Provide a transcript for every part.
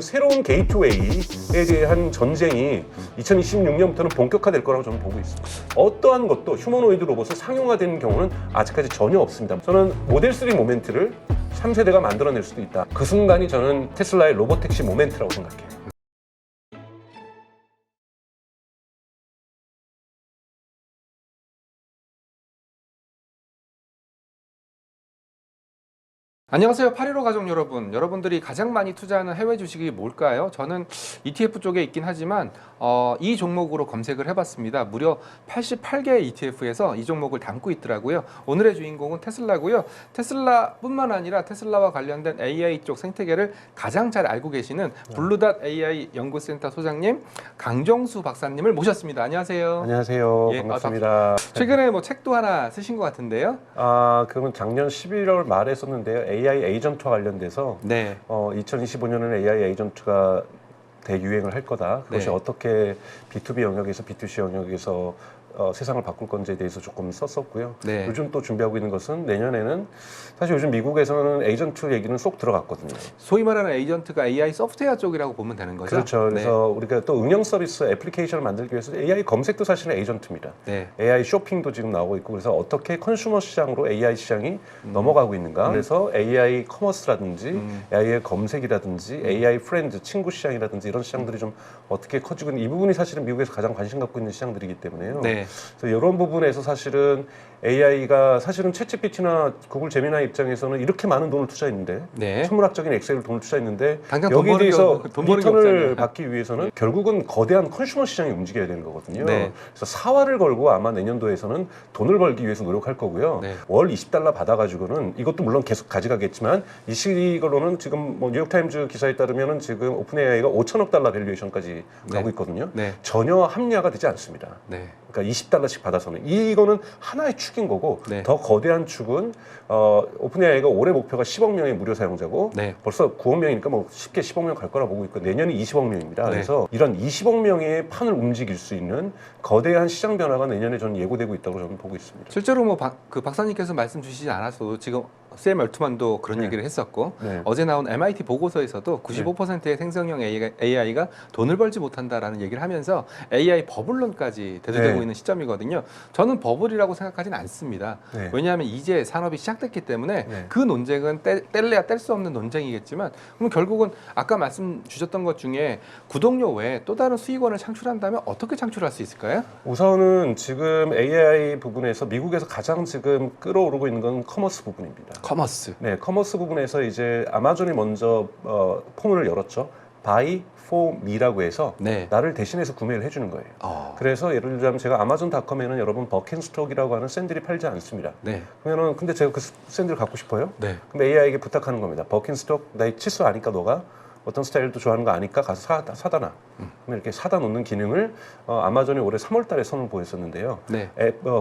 새로운 게이트웨이에 대한 전쟁이 2026년부터는 본격화될 거라고 저는 보고 있습니다. 어떠한 것도 휴머노이드 로봇을 상용화되는 경우는 아직까지 전혀 없습니다. 저는 모델 3 모멘트를 3세대가 만들어낼 수도 있다. 그 순간이 저는 테슬라의 로보택시 모멘트라고 생각해요. 안녕하세요. 815 가족 여러분. 여러분들이 가장 많이 투자하는 해외 주식이 뭘까요? 저는 ETF 쪽에 있긴 하지만 이 종목으로 검색을 해봤습니다. 무려 88개의 ETF에서 이 종목을 담고 있더라고요. 오늘의 주인공은 테슬라고요. 테슬라뿐만 아니라 테슬라와 관련된 AI 쪽 생태계를 가장 잘 알고 계시는 블루닷 AI 연구센터 소장님 강정수 박사님을 모셨습니다. 안녕하세요. 안녕하세요. 예, 반갑습니다. 최근에 뭐 책도 하나 쓰신 것 같은데요? 그건 작년 11월 말에 썼는데요. AI 에이전트와 관련돼서 네. 2025년에는 AI 에이전트가 대유행을 할 거다. 그것이 네. 어떻게 B2B 영역에서 B2C 영역에서 세상을 바꿀 건지에 대해서 조금 썼었고요. 네. 요즘 또 준비하고 있는 것은 내년에는 사실 요즘 미국에서는 에이전트 얘기는 쏙 들어갔거든요. 소위 말하는 에이전트가 AI 소프트웨어 쪽이라고 보면 되는 거죠? 그렇죠. 그래서 우리가 또 응용 서비스 애플리케이션을 만들기 위해서 AI 검색도 사실은 에이전트입니다. 네. AI 쇼핑도 지금 나오고 있고 그래서 어떻게 컨슈머 시장으로 AI 시장이 넘어가고 있는가. 그래서 AI 커머스라든지 AI 검색이라든지 AI 프렌드, 친구 시장이라든지 이런 시장들이 좀 어떻게 커지고 있는 이 부분이 사실은 미국에서 가장 관심 갖고 있는 시장들이기 때문에요. 네. 그래서 이런 부분에서 사실은 AI가 사실은 챗GPT나 구글 제미나이 입장에서는 이렇게 많은 돈을 투자했는데 네. 천문학적인 엑셀을 돈을 투자했는데 당장 돈 여기에 버는 대해서 돈 버는 게 리턴을 없잖아요. 받기 위해서는 결국은 거대한 컨슈머 시장이 움직여야 되는 거거든요. 네. 그래서 사활을 걸고 아마 내년도에서는 돈을 벌기 위해서 노력할 거고요. 네. 월 $20 받아가지고는 이것도 물론 계속 가져가겠지만 이 시기로는 지금 뭐 뉴욕타임즈 기사에 따르면은 지금 오픈 AI가 $5천억 밸류에이션까지 가고 있거든요. 네. 전혀 합리화가 되지 않습니다. 네. 그러니까 $20씩 받아서는 이거는 하나의 축인 거고 네. 더 거대한 축은 오픈 AI가 올해 목표가 10억 명의 무료 사용자고 네. 벌써 9억 명이니까 뭐 쉽게 10억 명 갈 거라 보고 있고 내년이 20억 명입니다. 네. 그래서 이런 20억 명의 판을 움직일 수 있는 거대한 시장 변화가 내년에 저는 예고되고 있다고 저는 보고 있습니다. 실제로 뭐 그 박사님께서 말씀 주시지 않았어도 지금 샘 얼트만도 그런 네. 얘기를 했었고 네. 어제 나온 MIT 보고서에서도 95%의 생성형 AI가 돈을 벌지 못한다라는 얘기를 하면서 AI 버블론까지 대두되고 네. 있는 시점이거든요. 저는 버블이라고 생각하지는 않습니다. 네. 왜냐하면 이제 산업이 시작됐기 때문에 네. 그 논쟁은 뗄래야 뗄 수 없는 논쟁이겠지만 그럼 결국은 아까 말씀 주셨던 것 중에 구독료 외에 또 다른 수익원을 창출한다면 어떻게 창출할 수 있을까요? 우선은 지금 AI 부분에서 미국에서 가장 지금 끌어오르고 있는 건 커머스 부분입니다. 커머스. 네, 커머스 부분에서 이제 아마존이 먼저 포문을 열었죠. Buy for me라고 해서 네. 나를 대신해서 구매를 해주는 거예요. 그래서 예를 들자면 제가 아마존닷컴에는 여러분 버킨스톡이라고 하는 샌들이 팔지 않습니다. 네. 그러면은 근데 제가 그 샌들을 갖고 싶어요. 네. 그럼 AI에게 부탁하는 겁니다. 버킨스톡 나 치수 아니까 너가 어떤 스타일도 좋아하는 거 아니까 가서 사다 놔. 그럼 이렇게 사다 놓는 기능을 아마존이 올해 3월 달에 선을 보였었는데요. 네.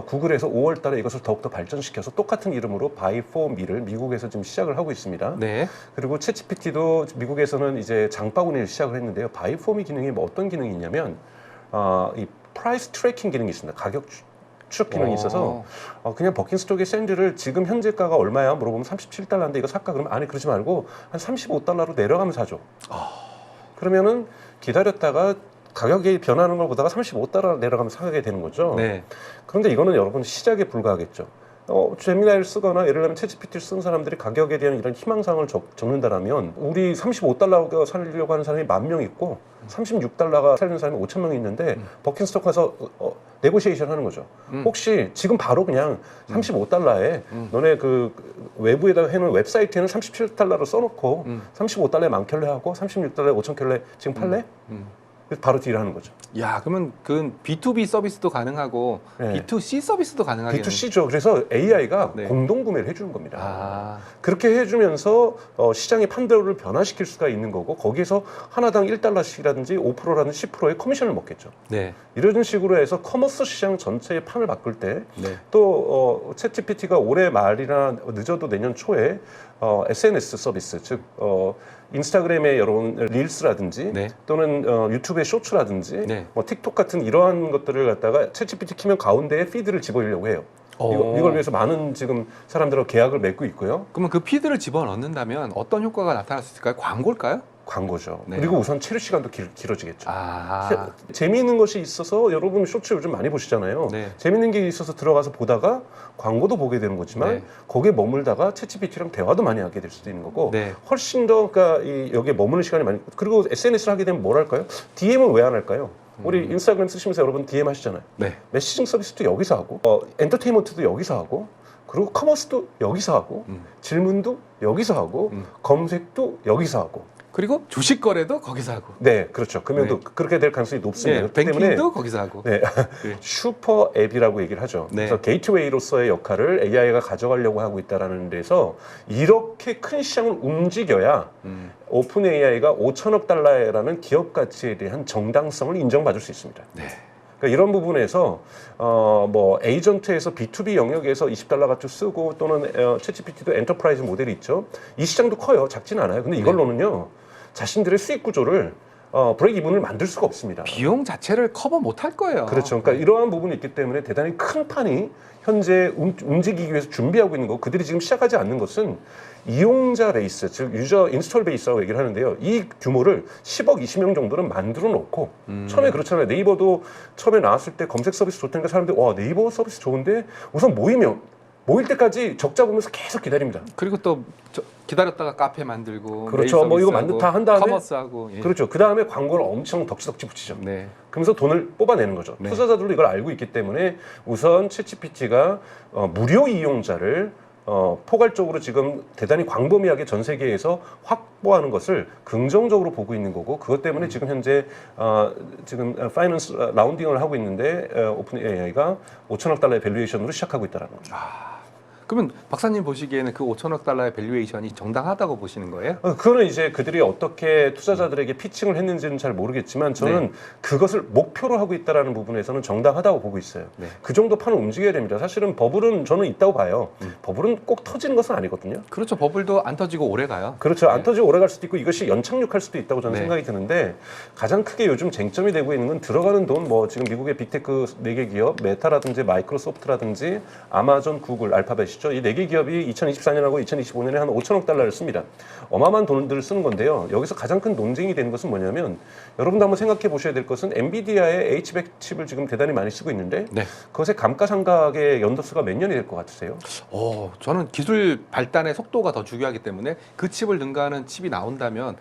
구글에서 5월 달에 이것을 더욱더 발전시켜서 똑같은 이름으로 Buy for me를 미국에서 지금 시작을 하고 있습니다. 네. 그리고 챗GPT도 미국에서는 이제 장바구니를 시작을 했는데요. Buy for me 기능이 뭐 어떤 기능이 있냐면 이 프라이스 트래킹 기능이 있습니다. 가격 추적 기능이 있어서 그냥 버킨스톡의 샌들을 지금 현재가가 얼마야 물어보면 $37인데 이거 살까? 그러면 아니 그러지 말고 한 $35로 내려가면 사줘. 그러면은 기다렸다가 가격이 변하는 걸 보다가 $35 내려가면 사게 되는 거죠. 네. 그런데 이거는 여러분 시작에 불과하겠죠. 제미나이를 쓰거나 예를 들면 챗GPT를 쓰는 사람들이 가격에 대한 이런 희망사항을 적는다라면 우리 $35가 살려고 하는 사람이 10,000명 있고 $36가 살리는 사람이 5,000명이 있는데 버킨스톡 가서 네고시에이션 하는 거죠. 혹시 지금 바로 그냥 $35에 너네 그 외부에다 해놓은 웹사이트에는 $37로 써놓고 $35에 10,000켤레 하고 $36에 5,000켤레 지금 팔래? 그래서 바로 딜하는 거죠. 야, 그러면 그 B2B 서비스도 가능하고 네. B2C 서비스도 가능하겠네요. B2C죠. 그래서 AI가 네. 공동 구매를 해주는 겁니다. 아, 그렇게 해주면서 시장의 판도를 변화시킬 수가 있는 거고 거기에서 하나당 $1씩이라든지 5%라든지 10%의 커미션을 먹겠죠. 네. 이런 식으로 해서 커머스 시장 전체의 판을 바꿀 때 네. 또 챗GPT가 올해 말이나 늦어도 내년 초에 SNS 서비스 즉 인스타그램의 여러분 릴스라든지 네. 또는 유튜브의 쇼츠라든지 네. 뭐 틱톡 같은 이러한 것들을 갖다가 챗GPT 키면 가운데에 피드를 집어넣으려고 해요. 이걸 위해서 많은 지금 사람들하고 계약을 맺고 있고요. 그러면 그 피드를 집어넣는다면 어떤 효과가 나타날 수 있을까요? 광고일까요? 광고죠. 네. 그리고 우선 체류 시간도 길어지겠죠. 아, 재미있는 것이 있어서 여러분 쇼츠 요즘 많이 보시잖아요. 네. 재미있는 게 있어서 들어가서 보다가 광고도 보게 되는 거지만 네. 거기에 머물다가 챗GPT랑 대화도 많이 하게 될 수도 있는 거고 네. 훨씬 더 그러니까 여기에 머무는 시간이 많이 그리고 SNS를 하게 되면 뭘 할까요? DM은 왜 안 할까요? 우리 인스타그램 쓰시면서 여러분 DM 하시잖아요. 네. 메시징 서비스도 여기서 하고 엔터테인먼트도 여기서 하고 그리고 커머스도 여기서 하고 질문도 여기서 하고 검색도 여기서 하고 그리고 주식 거래도 거기서 하고. 네, 그렇죠. 그러면 그렇게 될 가능성이 높습니다. 네, 그렇기 때문에 뱅킹도 거기서 하고. 네. 네. 슈퍼 앱이라고 얘기를 하죠. 네. 그래서 게이트웨이로서의 역할을 AI가 가져가려고 하고 있다는 데서 이렇게 큰 시장을 움직여야 오픈 AI가 5천억 달러라는 기업 가치에 대한 정당성을 인정받을 수 있습니다. 네. 그러니까 이런 부분에서 뭐 에이전트에서 B2B 영역에서 20달러 같이 쓰고 또는 챗GPT도 엔터프라이즈 모델이 있죠. 이 시장도 커요. 작진 않아요. 근데 이걸로는요. 자신들의 수익 구조를 브레이크 이븐을 만들 수가 없습니다. 비용 자체를 커버 못 할 거예요. 그렇죠. 그러니까 이러한 부분이 있기 때문에 대단히 큰 판이 현재 움직이기 위해서 준비하고 있는 거고 그들이 지금 시작하지 않는 것은 이용자 베이스, 즉 유저 인스톨 베이스라고 얘기를 하는데요. 이 규모를 10억, 20명 정도는 만들어 놓고 처음에 그렇잖아요. 네이버도 처음에 나왔을 때 검색 서비스 좋다니까 사람들이 와 네이버 서비스 좋은데 우선 모일 때까지 적자 보면서 계속 기다립니다. 그리고 또 기다렸다가 카페 만들고 그렇죠. 뭐 이거 다 한 다음에 커머스하고 예. 그렇죠. 그 다음에 광고를 엄청 덕지덕지 붙이죠. 네. 그러면서 돈을 뽑아내는 거죠. 네. 투자자들도 이걸 알고 있기 때문에 우선 챗GPT가 무료 이용자를 포괄적으로 지금 대단히 광범위하게 전 세계에서 확보하는 것을 긍정적으로 보고 있는 거고 그것 때문에 지금 현재 지금 파이낸스 라운딩을 하고 있는데 오픈 AI가 5천억 달러의 밸류에이션으로 시작하고 있다는 겁니다. 그러면 박사님 보시기에는 그 5천억 달러의 밸류에이션이 정당하다고 보시는 거예요? 그거는 이제 그들이 어떻게 투자자들에게 피칭을 했는지는 잘 모르겠지만 저는 네. 그것을 목표로 하고 있다는 부분에서는 정당하다고 보고 있어요. 네. 그 정도 판을 움직여야 됩니다. 사실은 버블은 저는 있다고 봐요. 버블은 꼭 터지는 것은 아니거든요. 그렇죠. 버블도 안 터지고 오래 가요. 그렇죠. 안 터지고 오래 갈 수도 있고 이것이 연착륙할 수도 있다고 저는 네. 생각이 드는데 가장 크게 요즘 쟁점이 되고 있는 건 들어가는 돈, 뭐 지금 미국의 빅테크 4개 기업, 메타라든지 마이크로소프트라든지 아마존, 구글, 알파벳이죠. 이 4개 기업이 2024년하고 2025년에 한 5천억 달러를 씁니다. 어마어마한 돈들을 쓰는 건데요. 여기서 가장 큰 논쟁이 되는 것은 뭐냐면 여러분도 한번 생각해 보셔야 될 것은 엔비디아의 H100 칩을 지금 대단히 많이 쓰고 있는데 네. 그것의 감가상각의 연도수가 몇 년이 될 것 같으세요? 저는 기술 발단의 속도가 더 중요하기 때문에 그 칩을 능가하는 칩이 나온다면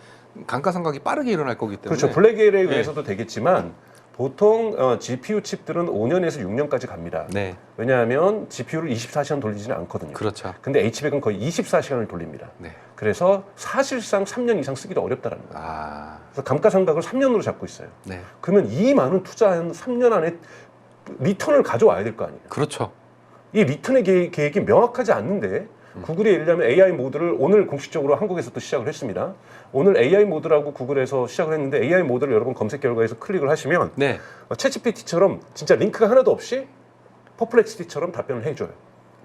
감가상각이 빠르게 일어날 거기 때문에 그렇죠. 블랙엘에 네. 의해서도 되겠지만 보통 GPU 칩들은 5년에서 6년까지 갑니다. 네. 왜냐하면 GPU를 24시간 돌리지는 않거든요. 그렇죠. 근데 H100은 거의 24시간을 돌립니다. 네. 그래서 사실상 3년 이상 쓰기도 어렵다는 거예요. 아, 그래서 감가상각을 3년으로 잡고 있어요. 네. 그러면 이 많은 투자한 3년 안에 리턴을 가져와야 될 거 아니에요. 그렇죠. 이 리턴의 계획이 명확하지 않는데 구글이 예를 들면 AI 모드를 오늘 공식적으로 한국에서 또 시작을 했습니다. 오늘 AI 모드라고 구글에서 시작을 했는데 AI 모드를 여러분 검색 결과에서 클릭을 하시면 네. 챗GPT처럼 진짜 링크가 하나도 없이 퍼플렉시티처럼 답변을 해줘요.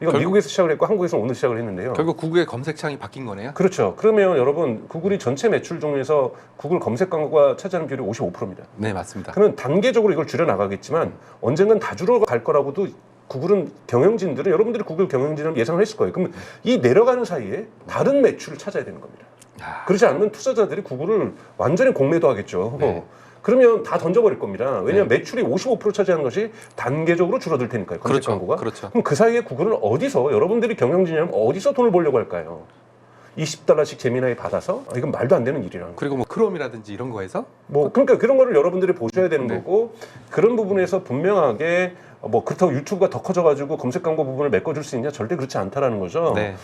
이건 미국에서 시작을 했고 한국에서는 오늘 시작을 했는데요. 결국 구글의 검색창이 바뀐 거네요. 그렇죠. 그러면 여러분 구글이 전체 매출 중에서 구글 검색 광고가 차지하는 비율이 55%입니다. 네, 맞습니다. 그러면 단계적으로 이걸 줄여나가겠지만 언젠간 다 줄어갈 거라고도 구글은 경영진들은 여러분들이 구글 경영진을 예상을 했을 거예요. 그러면 이 내려가는 사이에 다른 매출을 찾아야 되는 겁니다. 그렇지 않으면 투자자들이 구글을 완전히 공매도 하겠죠. 네. 그러면 다 던져버릴 겁니다. 왜냐하면 매출이 55% 차지하는 것이 단계적으로 줄어들 테니까요. 검색 그렇죠. 광고가. 그렇죠. 그럼 그 사이에 구글은 어디서 여러분들이 경영진이라면 어디서 돈을 벌려고 할까요? 20달러씩 제미나이 받아서 이건 말도 안 되는 일이라는 거예요. 그리고 뭐 크롬이라든지 이런 거에서 그러니까 그런 거를 여러분들이 보셔야 되는 네. 거고 그런 부분에서 분명하게 그렇다고 유튜브가 더 커져가지고 검색 광고 부분을 메꿔줄 수 있냐 절대 그렇지 않다라는 거죠. 네.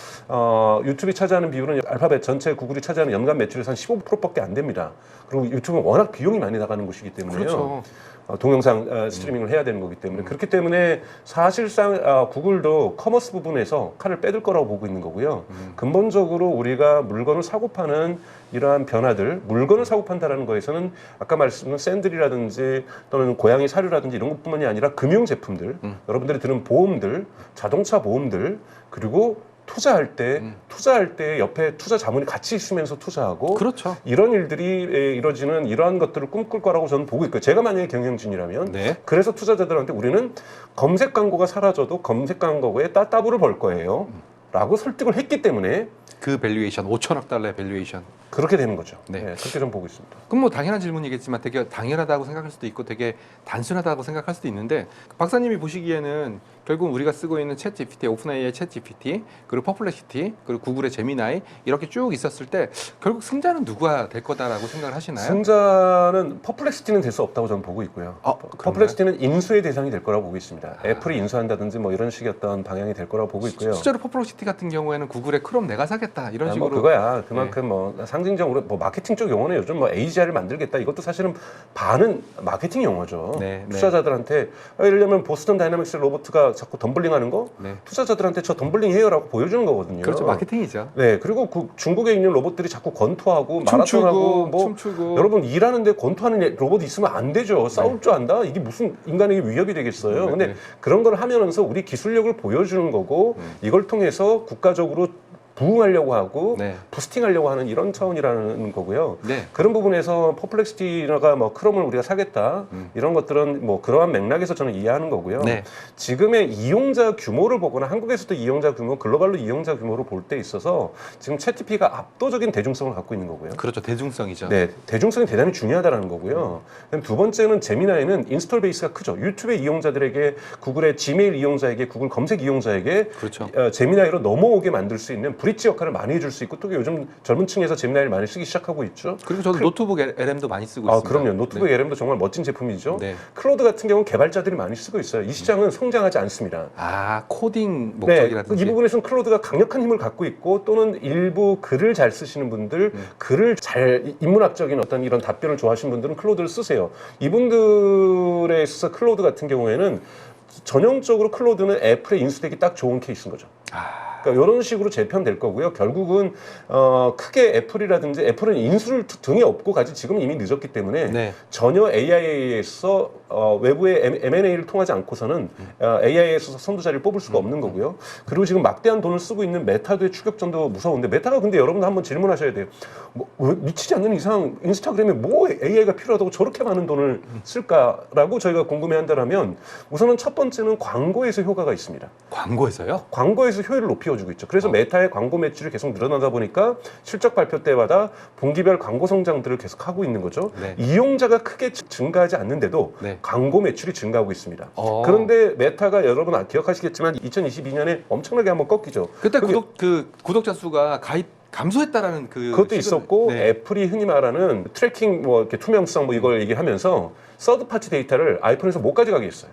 유튜브이 차지하는 비율은 알파벳 전체 구글이 차지하는 연간 매출에서 한 15%밖에 안 됩니다. 그리고 유튜브는 워낙 비용이 많이 나가는 곳이기 때문에요. 그렇죠. 동영상 스트리밍을 해야 되는 거기 때문에 그렇기 때문에 사실상 구글도 커머스 부분에서 칼을 빼들 거라고 보고 있는 거고요. 근본적으로 우리가 물건을 사고 파는 이러한 변화들, 물건을 사고 판다라는 거에서는 아까 말씀드린 샌들이라든지 또는 고양이 사료라든지 이런 것뿐만이 아니라 금융 제품들, 여러분들이 들은 보험들, 자동차 보험들, 그리고 투자할 때 옆에 투자 자문이 같이 있으면서 투자하고 그렇죠. 이런 일들이 이루어지는 이러한 것들을 꿈꿀 거라고 저는 보고 있고요. 제가 만약에 경영진이라면 네. 그래서 투자자들한테 우리는 검색 광고가 사라져도 검색 광고에 따따블을 벌 거예요. 라고 설득을 했기 때문에 그 밸류에이션 5천억 달러의 밸류에이션. 그렇게 되는 거죠. 네. 네, 그렇게 좀 보고 있습니다. 그럼 뭐 당연한 질문이겠지만 되게 당연하다고 생각할 수도 있고 되게 단순하다고 생각할 수도 있는데 박사님이 보시기에는 결국 우리가 쓰고 있는 챗 GPT, 오픈AI의 챗 GPT, 그리고 퍼플렉시티, 그리고 구글의 제미나이 이렇게 쭉 있었을 때 결국 승자는 누가 될 거다라고 생각을 하시나요? 승자는 퍼플렉시티는 될 수 없다고 저는 보고 있고요. 그런가요? 퍼플렉시티는 인수의 대상이 될 거라고 보고 있습니다. 애플이 인수한다든지 뭐 이런 식의 어떤 방향이 될 거라고 보고 있고요. 실제로 퍼플렉시티 같은 경우에는 구글의 크롬 내가 사겠다 이런 뭐 식으로 그거야. 그만큼 뭐 상징적으로 뭐 마케팅 쪽 용어는 요즘 뭐 AGI를 만들겠다. 이것도 사실은 반은 마케팅 용어죠. 네, 네. 투자자들한테 예를 들면 보스턴 다이나믹스 로봇가 자꾸 덤블링하는 거 네. 투자자들한테 저 덤블링 해요라고 보여주는 거거든요. 그렇죠. 마케팅이죠. 네. 그리고 그 중국에 있는 로봇들이 자꾸 권투하고 춤추고 마라톤하고 뭐 춤추고 여러분 일하는데 권투하는 로봇이 있으면 안 되죠. 싸울 줄 안다. 이게 무슨 인간에게 위협이 되겠어요. 네, 근데 네. 그런 걸 하면서 우리 기술력을 보여주는 거고 이걸 통해서 국가적으로 부응하려고 하고 네. 부스팅하려고 하는 이런 차원이라는 거고요. 네. 그런 부분에서 퍼플렉시티가 뭐 크롬을 우리가 사겠다 이런 것들은 뭐 그러한 맥락에서 저는 이해하는 거고요. 네. 지금의 이용자 규모를 보거나 한국에서도 이용자 규모, 글로벌로 이용자 규모를 볼 때 있어서 지금 챗GPT가 압도적인 대중성을 갖고 있는 거고요. 그렇죠. 대중성이죠. 네, 대중성이 대단히 중요하다는 거고요. 그다음 두 번째는 제미나이는 인스톨 베이스가 크죠. 유튜브의 이용자들에게, 구글의 지메일 이용자에게, 구글 검색 이용자에게 그렇죠. 제미나이로 넘어오게 만들 수 있는 브릿지 역할을 많이 해줄 수 있고 또 요즘 젊은 층에서 제미나이를 많이 쓰기 시작하고 있죠. 그리고 저도 노트북 LM도 많이 쓰고 있습니다. 그럼요. 노트북 LM도 정말 멋진 제품이죠. 네. 클로드 같은 경우는 개발자들이 많이 쓰고 있어요. 이 시장은 성장하지 않습니다. 코딩 네, 목적이라든지. 이 부분에서는 클로드가 강력한 힘을 갖고 있고 또는 일부 글을 잘 쓰시는 분들, 글을 잘 인문학적인 어떤 이런 답변을 좋아하시는 분들은 클로드를 쓰세요. 이분들에 있어서 클로드 같은 경우에는 전형적으로 클로드는 애플에 인수되기 딱 좋은 케이스인 거죠. 그러니까 이런 식으로 재편될 거고요. 결국은 크게 애플은 인수를 등에 업고 가지 지금 이미 늦었기 때문에 네. 전혀 AI에서 외부의 M&A를 통하지 않고서는 AI에서 선두자리를 뽑을 수가 없는 거고요. 그리고 지금 막대한 돈을 쓰고 있는 메타도의 추격전도 무서운데 메타가 근데 여러분 한번 질문하셔야 돼요. 왜 미치지 않는 이상 인스타그램에 뭐 AI가 필요하다고 저렇게 많은 돈을 쓸까라고 저희가 궁금해한다면 우선은 첫 번째는 광고에서 효과가 있습니다. 광고에서요? 광고에서 효율을 높여주고 있죠. 그래서 메타의 광고 매출이 계속 늘어나다 보니까 실적 발표 때마다 분기별 광고 성장들을 계속 하고 있는 거죠. 네. 이용자가 크게 증가하지 않는데도 네. 광고 매출이 증가하고 있습니다. 그런데 메타가 여러분 기억하시겠지만 2022년에 엄청나게 한번 꺾이죠. 그때 구독자 수가 감소했다라는 그것도 있었고 네. 애플이 흔히 말하는 트래킹 뭐 이렇게 투명성 뭐 이걸 얘기하면서 서드 파티 데이터를 아이폰에서 못 가져가게 했어요.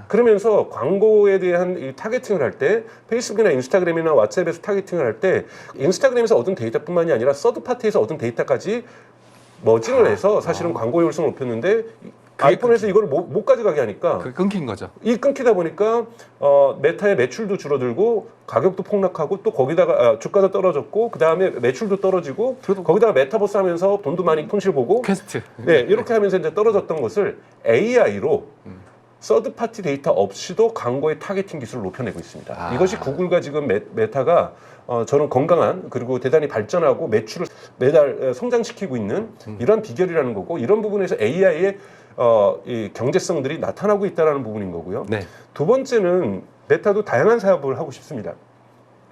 그러면서 광고에 대한 이 타겟팅을 할 때 페이스북이나 인스타그램이나 왓츠앱에서 타겟팅을 할 때 인스타그램에서 얻은 데이터뿐만이 아니라 서드 파티에서 얻은 데이터까지 머징을 해서 사실은 광고 효율성을 높였는데 아이폰에서 이걸 못 가져가게 하니까 끊긴 거죠. 이 끊기다 보니까 메타의 매출도 줄어들고 가격도 폭락하고 또 거기다가 주가도 떨어졌고 그 다음에 매출도 떨어지고 거기다가 메타버스 하면서 돈도 많이 손실 보고 퀘스트. 네 이렇게 하면서 이제 떨어졌던 것을 AI로 서드 파티 데이터 없이도 광고의 타겟팅 기술을 높여내고 있습니다. 이것이 구글과 지금 메타가 저는 건강한 그리고 대단히 발전하고 매출을 매달 성장시키고 있는 이런 비결이라는 거고 이런 부분에서 AI의 이 경제성들이 나타나고 있다는 부분인 거고요. 네. 두 번째는 메타도 다양한 사업을 하고 싶습니다.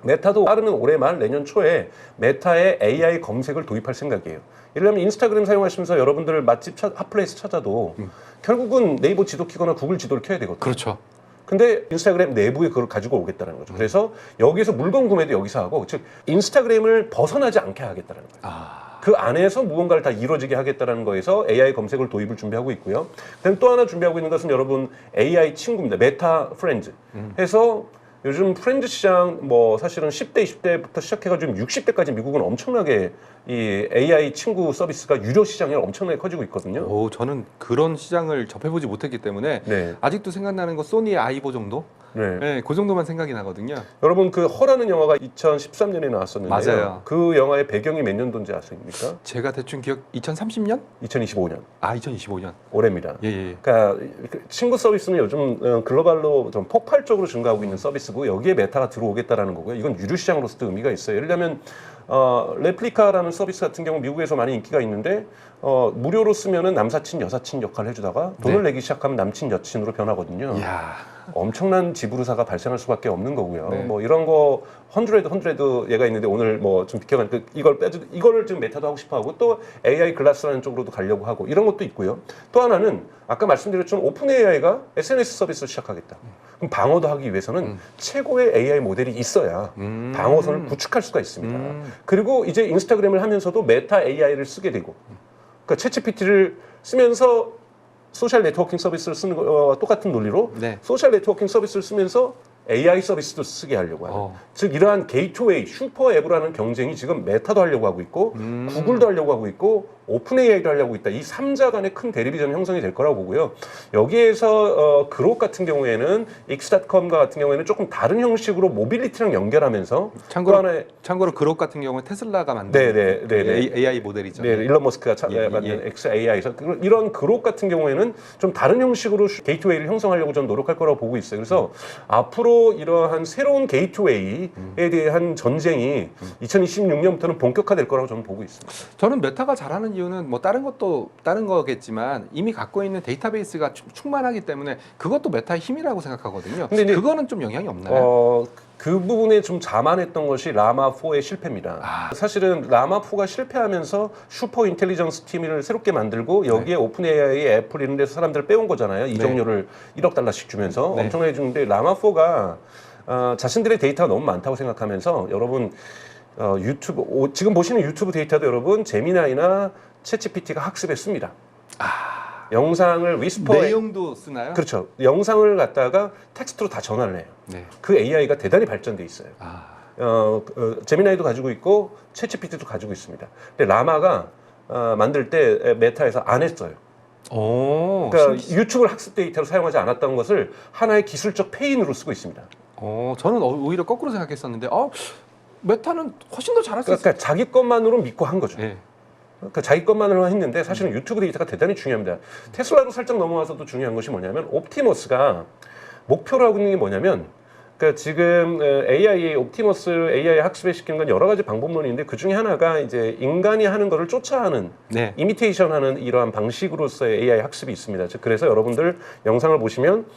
메타도 빠르면 올해 말 내년 초에 메타의 AI 검색을 도입할 생각이에요. 예를 들면 인스타그램 사용하시면서 여러분들 맛집 핫플레이스 찾아도 결국은 네이버 지도 키거나 구글 지도를 켜야 되거든요. 그렇죠. 근데 인스타그램 내부에 그걸 가지고 오겠다는 거죠. 그래서 여기서 물건 구매도 여기서 하고 즉 인스타그램을 벗어나지 않게 하겠다는 거예요. 그 안에서 무언가를 다 이루어지게 하겠다는 거에서 AI 검색을 도입을 준비하고 있고요. 그다음 또 하나 준비하고 있는 것은 여러분 AI 친구입니다. 메타 프렌즈 해서 요즘 프렌즈 시장 뭐 사실은 10대, 20대부터 시작해가지고 60대까지 미국은 엄청나게 이 AI 친구 서비스가 유료 시장이 엄청나게 커지고 있거든요. 저는 그런 시장을 접해보지 못했기 때문에 네. 아직도 생각나는 거 소니의 아이보 정도? 네. 네, 그 정도만 생각이 나거든요. 여러분 그 허라는 영화가 2013년에 나왔었는데요. 맞아요. 그 영화의 배경이 몇 년도인지 아십니까? 제가 대충 기억 2030년? 2025년. 2025년. 올해입니다. 예. 그러니까 친구 서비스는 요즘 글로벌로 좀 폭발적으로 증가하고 있는 서비스고 여기에 메타가 들어오겠다라는 거고요. 이건 유료 시장으로서도 의미가 있어요. 예를 들면 레플리카라는 서비스 같은 경우 미국에서 많이 인기가 있는데 무료로 쓰면은 남사친 여사친 역할을 해주다가 돈을 내기 시작하면 남친 여친으로 변하거든요. 이야. 엄청난 지불의사가 발생할 수밖에 없는 거고요. 네. 뭐 이런 거 헌드레드 얘가 있는데 오늘 뭐 좀 비켜가니까 이거를 지금 메타도 하고 싶어하고 또 AI 글라스라는 쪽으로도 가려고 하고 이런 것도 있고요. 또 하나는 아까 말씀드렸지만 오픈 AI가 SNS 서비스를 시작하겠다. 그럼 방어도 하기 위해서는 최고의 AI 모델이 있어야 방어선을 구축할 수가 있습니다. 그리고 이제 인스타그램을 하면서도 메타 AI를 쓰게 되고, 그러니까 챗GPT를 쓰면서 소셜 네트워킹 서비스를 쓰는 거와 똑같은 논리로 네. 소셜 네트워킹 서비스를 쓰면서 AI 서비스도 쓰게 하려고 하는. 즉 이러한 게이트웨이, 슈퍼 앱이라는 경쟁이 지금 메타도 하려고 하고 있고 구글도 하려고 하고 있고 오픈 AI도 하려고 있다. 이 3자 간의 큰 대립이 형성이 될 거라고 보고요. 여기에서 그룹 같은 경우에는 X.com과 같은 경우에는 조금 다른 형식으로 모빌리티랑 연결하면서 참고로 그룹 같은 경우는 테슬라가 만든 AI 모델이죠. 네, 일론 머스크가 만든 예. XAI에서 이런 그룹 같은 경우에는 좀 다른 형식으로 게이트웨이를 형성하려고 좀 노력할 거라고 보고 있어요. 그래서 앞으로 이러한 새로운 게이트웨이에 대한 전쟁이 2026년부터는 본격화될 거라고 저는 보고 있습니다. 저는 메타가 잘하는 이유는 뭐 다른 거겠지만 이미 갖고 있는 데이터베이스가 충만하기 때문에 그것도 메타의 힘이라고 생각하거든요. 근데 그거는 좀 영향이 없나요? 그 부분에 좀 자만했던 것이 라마4의 실패입니다. 사실은 라마4가 실패하면서 슈퍼 인텔리전스 팀을 새롭게 만들고 여기에 오픈 AI, 애플 이런 데서 사람들을 빼온 거잖아요. 이적료를 1억 달러씩 주면서 엄청나게 주는데 라마4가 자신들의 데이터가 너무 많다고 생각하면서 여러분 유튜브 지금 보시는 유튜브 데이터도 여러분 제미나이나 챗GPT가 학습했습니다. 영상을 위스퍼 내용도 쓰나요? 그렇죠. 영상을 갖다가 텍스트로 다 전환을 해요. 네. 그 AI가 대단히 발전돼 있어요. 제미나이도 가지고 있고 챗GPT도 가지고 있습니다. 근데 라마가 만들 때 메타에서 안 했어요. 그러니까 유튜브를 학습 데이터로 사용하지 않았던 것을 하나의 기술적 페인으로 쓰고 있습니다. 저는 오히려 거꾸로 생각했었는데 메타는 훨씬 더 잘할 수 있어요. 그러니까 자기 것만으로 믿고 한 거죠. 네. 그러니까 자기 것만으로 했는데 사실은 유튜브 데이터가 대단히 중요합니다. 테슬라로 살짝 넘어와서도 중요한 것이 뭐냐면 옵티머스가 목표로 하고 있는 게 뭐냐면 그러니까 지금 AI 옵티머스 AI 학습에 시키는 건 여러 가지 방법론이 있는데 그 중에 하나가 이제 인간이 하는 거를 쫓아하는 이미테이션하는 이러한 방식으로서의 AI 학습이 있습니다. 즉 그래서 여러분들 영상을 보시면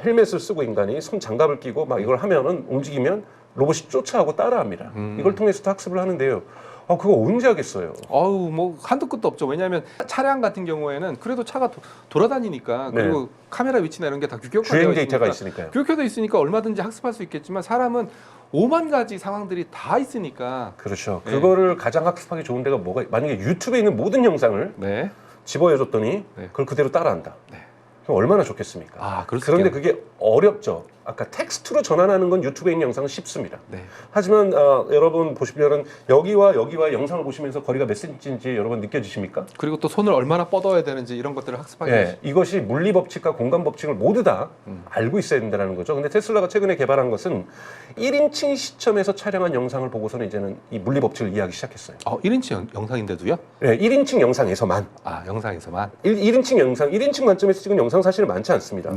헬멧을 쓰고 인간이 손 장갑을 끼고 막 이걸 하면은 움직이면 로봇이 쫓아하고 따라합니다. 이걸 통해서도 학습을 하는데요. 그거 언제 하겠어요? 뭐 한도 끝도 없죠. 왜냐하면 차량 같은 경우에는 그래도 차가 돌아다니니까 그리고 카메라 위치나 이런 게 다 규격화되어 주행 데이터가 있으니까요. 규격화되어 있으니까 얼마든지 학습할 수 있겠지만 사람은 5만 가지 상황들이 다 있으니까. 그렇죠. 그거를 가장 학습하기 좋은 데가 뭐가 만약에 유튜브에 있는 모든 영상을 집어여줬더니 그걸 그대로 따라한다. 그럼 얼마나 좋겠습니까? 그런데 그게 어렵죠. 아까 텍스트로 전환하는 건 유튜브에 있는 영상은 쉽습니다. 하지만 여러분 보시면은 여기와 영상을 보시면서 거리가 몇 센치인지 여러분 느껴지십니까? 그리고 또 손을 얼마나 뻗어야 되는지 이런 것들을 학습하기 이것이 물리 법칙과 공간 법칙을 모두 다 알고 있어야 된다는 거죠. 근데 테슬라가 최근에 개발한 것은 1인칭 시점에서 촬영한 영상을 보고서는 이제는 이 물리 법칙을 이해하기 시작했어요. 1인칭 영상인데도요? 네, 1인칭 영상에서만. 영상에서만. 1인칭 영상, 1인칭 관점에서 찍은 영상 사실은 많지 않습니다.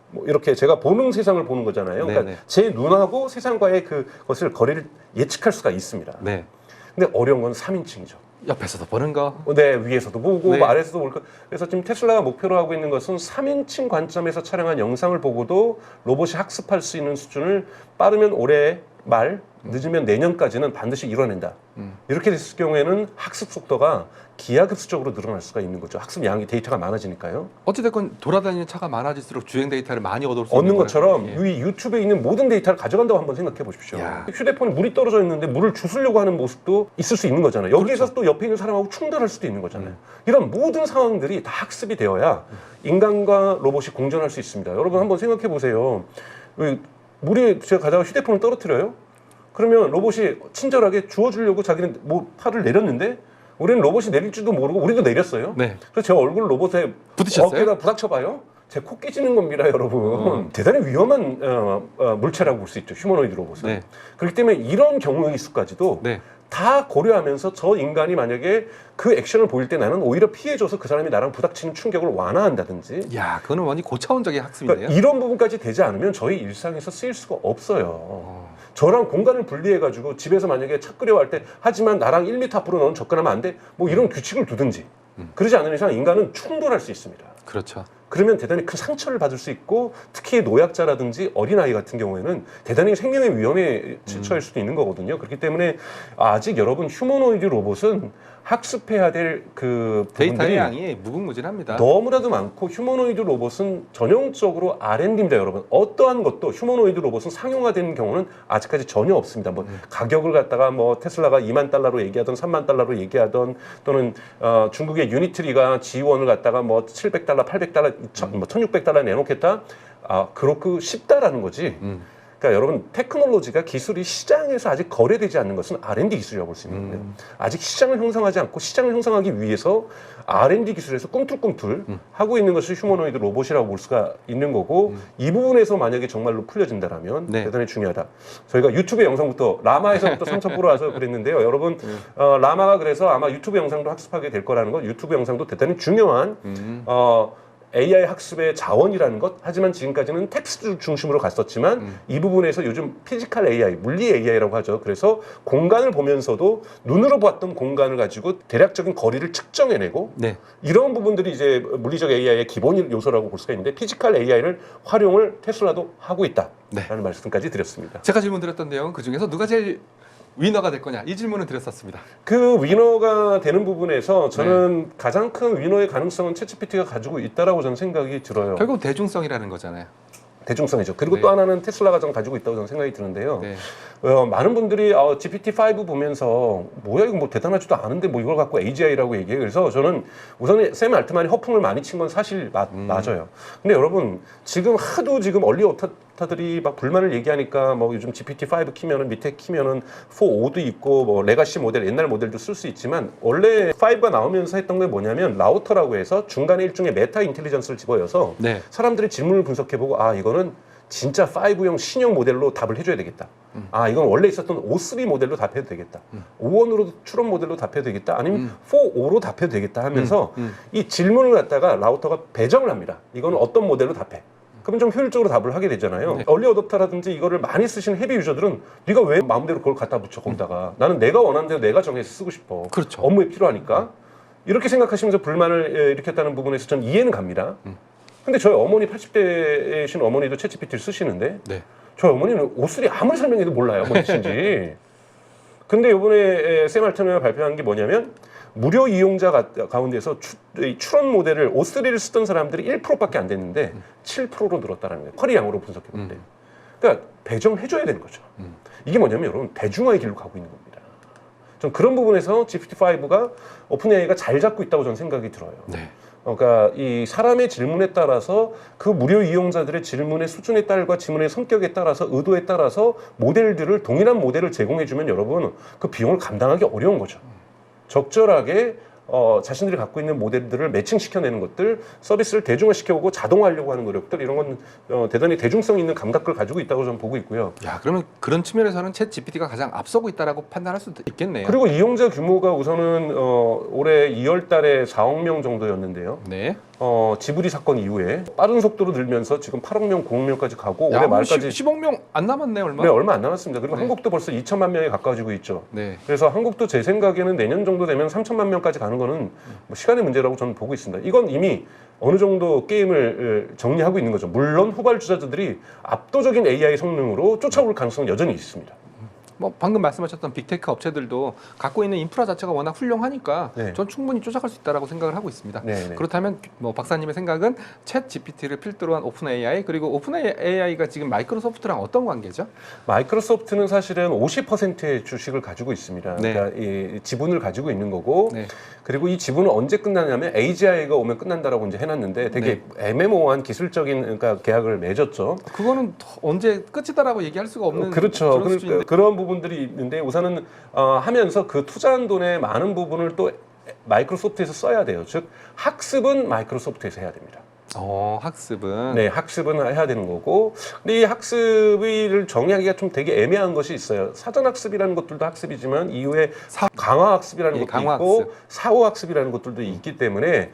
뭐 이렇게 제가 보는 세상을 보는 거잖아요. 그러니까 제 눈하고 세상과의 그것을 거리를 예측할 수가 있습니다. 근데 어려운 건 3인칭이죠. 옆에서도 보는 거. 위에서도 보고 아래에서도 볼 거. 그래서 지금 테슬라가 목표로 하고 있는 것은 3인칭 관점에서 촬영한 영상을 보고도 로봇이 학습할 수 있는 수준을 빠르면 올해 말, 늦으면 내년까지는 반드시 이뤄낸다. 이렇게 됐을 경우에는 학습 속도가 기하급수적으로 늘어날 수가 있는 거죠. 학습 양이 데이터가 많아지니까요. 어찌됐건 돌아다니는 차가 많아질수록 주행 데이터를 많이 얻을 수 얻는 있는 것처럼 이 유튜브에 있는 모든 데이터를 가져간다고 한번 생각해 보십시오. 휴대폰에 물이 떨어져 있는데 물을 주스려고 하는 모습도 있을 수 있는 거잖아요. 여기에서 또 옆에 있는 사람하고 충돌할 수도 있는 거잖아요. 이런 모든 상황들이 다 학습이 되어야 인간과 로봇이 공존할 수 있습니다. 여러분 한번 생각해 보세요. 물에 제가 가다가 휴대폰을 떨어뜨려요? 그러면 로봇이 친절하게 주워주려고 자기는 뭐 팔을 내렸는데 우리는 로봇이 내릴 줄도 모르고 우리도 내렸어요. 그래서 제 얼굴 로봇에 부딪혔어요? 어깨에다 부닥쳐봐요. 제 코 깨지는 겁니다, 여러분. 대단히 위험한 물체라고 볼 수 있죠, 휴머노이드 로봇은. 그렇기 때문에 이런 경우의 수까지도 다 고려하면서 저 인간이 만약에 그 액션을 보일 때 나는 오히려 피해줘서 그 사람이 나랑 부닥치는 충격을 완화한다든지. 그거는 완전히 고차원적인 학습이네요. 그러니까 이런 부분까지 되지 않으면 저희 일상에서 쓰일 수가 없어요. 저랑 공간을 분리해가지고 집에서 만약에 차 끓여갈 때 하지만 나랑 1m 앞으로 너는 접근하면 안 돼. 뭐 이런 규칙을 두든지. 그러지 않는 이상 인간은 충돌할 수 있습니다. 그렇죠. 그러면 대단히 큰 상처를 받을 수 있고 특히 노약자라든지 어린아이 같은 경우에는 대단히 생명의 위험에 처할 수도 있는 거거든요. 그렇기 때문에 아직 여러분 휴머노이드 로봇은 학습해야 될 그 데이터의 부분들이 양이 무궁무진합니다. 너무나도 많고 휴머노이드 로봇은 전형적으로 R&D입니다, 여러분. 어떠한 것도 휴머노이드 로봇은 상용화되는 경우는 아직까지 전혀 없습니다. 뭐 가격을 갖다가 뭐 테슬라가 2만 달러로 얘기하던 3만 달러로 얘기하던 또는 중국의 유니트리가 G1을 갖다가 뭐 700달러, 800달러, 뭐 1600달러 내놓겠다. 그렇고 쉽다라는 거지. 그러니까 여러분 테크놀로지가 기술이 시장에서 아직 거래되지 않는 것은 R&D 기술이라고 볼 수 있는 거예요. 아직 시장을 형성하지 않고 시장을 형성하기 위해서 R&D 기술에서 꿈틀꿈틀 하고 있는 것이 휴머노이드 로봇이라고 볼 수가 있는 거고 이 부분에서 만약에 정말로 풀려진다라면 네. 대단히 중요하다. 저희가 유튜브 영상부터 라마에서부터 상처 보러 와서 그랬는데요. 여러분 라마가 그래서 아마 유튜브 영상도 학습하게 될 거라는 것, 유튜브 영상도 대단히 중요한 AI 학습의 자원이라는 것. 하지만 지금까지는 텍스트 중심으로 갔었지만 이 부분에서 요즘 피지컬 AI, 물리 AI라고 하죠. 그래서 공간을 보면서도 눈으로 보았던 공간을 가지고 대략적인 거리를 측정해내고 네. 이런 부분들이 이제 물리적 AI의 기본 요소라고 볼 수가 있는데 피지컬 AI를 활용을 테슬라도 하고 있다라는 네. 말씀까지 드렸습니다. 제가 질문 드렸던 내용 그 중에서 누가 제일 위너가 될 거냐 이 질문을 드렸었습니다. 그 위너가 되는 부분에서 저는 가장 큰 위너의 가능성은 챗GPT가 가지고 있다라고 저는 생각이 들어요. 결국 대중성이라는 거잖아요. 대중성이죠. 그리고 네. 또 하나는 테슬라가 좀 가지고 있다고 저는 생각이 드는데요. 네. 많은 분들이 GPT-5 보면서 뭐야 이거 뭐 대단하지도 않은데 뭐 이걸 갖고 AGI라고 얘기해요. 그래서 저는 우선은 샘 알트만이 허풍을 많이 친 건 사실 맞아요. 근데 여러분 지금 하도 지금 얼리 어답터들이 막 불만을 얘기하니까 뭐 요즘 GPT-5 키면은 밑에 키면은 4.5도 있고 뭐 레가시 모델 옛날 모델도 쓸 수 있지만 원래 5가 나오면서 했던 게 뭐냐면 라우터라고 해서 중간에 일종의 메타 인텔리전스를 집어여서 네. 사람들이 질문을 분석해보고 이거는 진짜 5형 신형 모델로 답을 해줘야 되겠다. 이건 원래 있었던 5.3 모델로 답해도 되겠다. 5원으로 출원 모델로 답해도 되겠다. 아니면 4.5로 답해도 되겠다 하면서 이 질문을 갖다가 라우터가 배정을 합니다. 이거는 어떤 모델로 답해. 그러면 좀 효율적으로 답을 하게 되잖아요. 네. 얼리 어댑터라든지 이거를 많이 쓰시는 헤비 유저들은 네가 왜 마음대로 그걸 갖다 붙여 거기다가 나는 내가 원하는 대로 내가 정해서 쓰고 싶어. 그렇죠. 업무에 필요하니까. 이렇게 생각하시면서 불만을 일으켰다는 부분에서 전 이해는 갑니다. 근데 저희 어머니 80대이신 어머니도 챗GPT를 쓰시는데 네. 저희 어머니는 옷슬이 아무리 설명해도 몰라요. 뭐 뜻인지. 근데 이번에 샘 알트만이 발표한 게 뭐냐면 무료 이용자 가운데서 출원 모델을 O3를 쓰던 사람들이 1%밖에 안 됐는데 7%로 늘었다는 거예요. 쿼리 양으로 분석해볼 때. 그러니까 배정해줘야 되는 거죠. 이게 뭐냐면 여러분 대중화의 길로 가고 있는 겁니다. 전 그런 부분에서 GPT-5가 오픈 AI가 잘 잡고 있다고 저는 생각이 들어요. 네. 그러니까 이 사람의 질문에 따라서 그 무료 이용자들의 질문의 수준에 따라 질문의 성격에 따라서 의도에 따라서 모델들을 동일한 모델을 제공해주면 여러분 그 비용을 감당하기 어려운 거죠. 적절하게 자신들이 갖고 있는 모델들을 매칭시켜내는 것들, 서비스를 대중화시켜오고 자동화하려고 하는 노력들 이런 건 대단히 대중성 있는 감각을 가지고 있다고 저는 보고 있고요. 야, 그러면 그런 측면에서는 챗 GPT가 가장 앞서고 있다라고 판단할 수도 있겠네요. 그리고 이용자 규모가 우선은 올해 2월 달에 4억 명 정도였는데요. 네. 지브리 사건 이후에 빠른 속도로 늘면서 지금 8억 명, 9억 명까지 가고 야, 올해 말까지 10억 명 안 남았네 얼마? 네, 얼마 안 남았습니다. 그리고 네. 한국도 벌써 2천만 명에 가까워지고 있죠. 네. 그래서 한국도 제 생각에는 내년 정도 되면 3천만 명까지 가는 거는 뭐 시간의 문제라고 저는 보고 있습니다. 이건 이미 어느 정도 게임을 정리하고 있는 거죠. 물론 후발주자들이 압도적인 AI 성능으로 쫓아올 가능성은 여전히 있습니다. 뭐 방금 말씀하셨던 빅테크 업체들도 갖고 있는 인프라 자체가 워낙 훌륭하니까 네. 전 충분히 쫓아갈 수 있다라고 생각을 하고 있습니다. 네, 네. 그렇다면 뭐 박사님의 생각은 챗 GPT를 필두로 한 오픈 AI 그리고 오픈 AI가 지금 마이크로소프트랑 어떤 관계죠? 마이크로소프트는 사실은 50%의 주식을 가지고 있습니다. 네. 그러니까 이 지분을 가지고 있는 거고 네. 그리고 이 지분은 언제 끝나냐면 AGI가 오면 끝난다라고 이제 해놨는데 되게 애매모호한 기술적인 그러니까 계약을 맺었죠. 그거는 언제 끝이다라고 얘기할 수가 없는 그렇죠. 그런 수준인데. 그런 부분들이 있는데 우선은 하면서 그 투자한 돈의 많은 부분을 또 마이크로소프트에서 써야 돼요. 즉 학습은 마이크로소프트에서 해야 됩니다. 학습은 네, 학습은 해야 되는 거고. 근데 이 학습을 정의하기가 좀 되게 애매한 것이 있어요. 사전 학습이라는 것들도 학습이지만 이후에 강화 학습이라는 예, 것도 강화 있고 학습. 사후 학습이라는 것들도 있기 때문에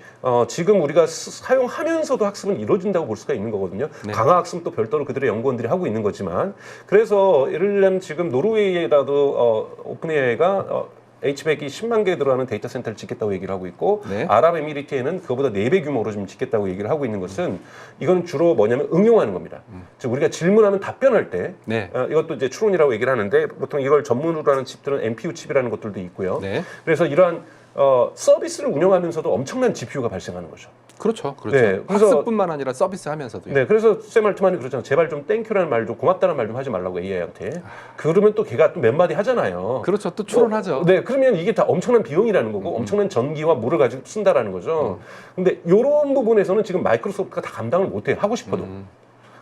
지금 우리가 사용하면서도 학습은 이루어진다고 볼 수가 있는 거거든요. 네. 강화 학습은 또 별도로 그들의 연구원들이 하고 있는 거지만 그래서 예를 들면 지금 노르웨이에라도 오픈 AI가 H백이 10만 개 들어가는 데이터 센터를 짓겠다고 얘기를 하고 있고 네. 아랍에미리트에는 그거보다 4배 규모로 좀 짓겠다고 얘기를 하고 있는 것은 이건 주로 뭐냐면 응용하는 겁니다. 즉 우리가 질문하면 답변할 때 네. 이것도 이제 추론이라고 얘기를 하는데 보통 이걸 전문으로 하는 칩들은 NPU 칩이라는 것들도 있고요. 네. 그래서 이러한 서비스를 운영하면서도 엄청난 GPU가 발생하는 거죠. 그렇죠. 그렇죠. 네, 그래서- 학습뿐만 아니라 서비스 하면서도요. 네, 그래서 샘 알트만이 그러잖아요. 제발 좀 땡큐라는 말 좀 고맙다는 말 좀 하지 말라고 AI한테. 그러면 또 걔가 또 몇 마디 하잖아요. 그렇죠. 또 추론하죠. 네, 그러면 이게 다 엄청난 비용이라는 거고 엄청난 전기와 물을 가지고 쓴다라는 거죠. 근데 이런 부분에서는 지금 마이크로소프트가 다 감당을 못해요. 하고 싶어도.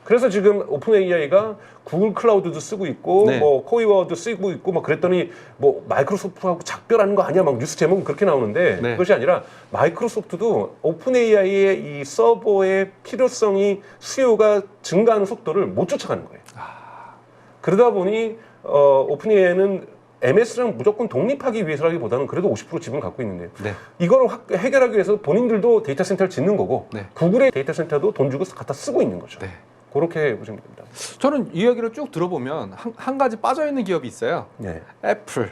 그래서 지금 오픈 AI가 구글 클라우드도 쓰고 있고 네. 뭐 코이워도 쓰고 있고 막 그랬더니 뭐 마이크로소프트하고 작별하는 거 아니야 막 뉴스 제목은 그렇게 나오는데 네. 그것이 아니라 마이크로소프트도 오픈 AI의 이 서버의 필요성이 수요가 증가하는 속도를 못 쫓아가는 거예요. 그러다 보니 오픈 AI는 MS랑 무조건 독립하기 위해서라기보다는 그래도 50% 지분을 갖고 있는데요. 네. 이걸 해결하기 위해서 본인들도 데이터 센터를 짓는 거고 네. 구글의 데이터 센터도 돈 주고 갖다 쓰고 있는 거죠. 네. 그렇게 보시면 됩니다. 저는 이 이야기를 쭉 들어보면 한 가지 빠져 있는 기업이 있어요. 네. 애플.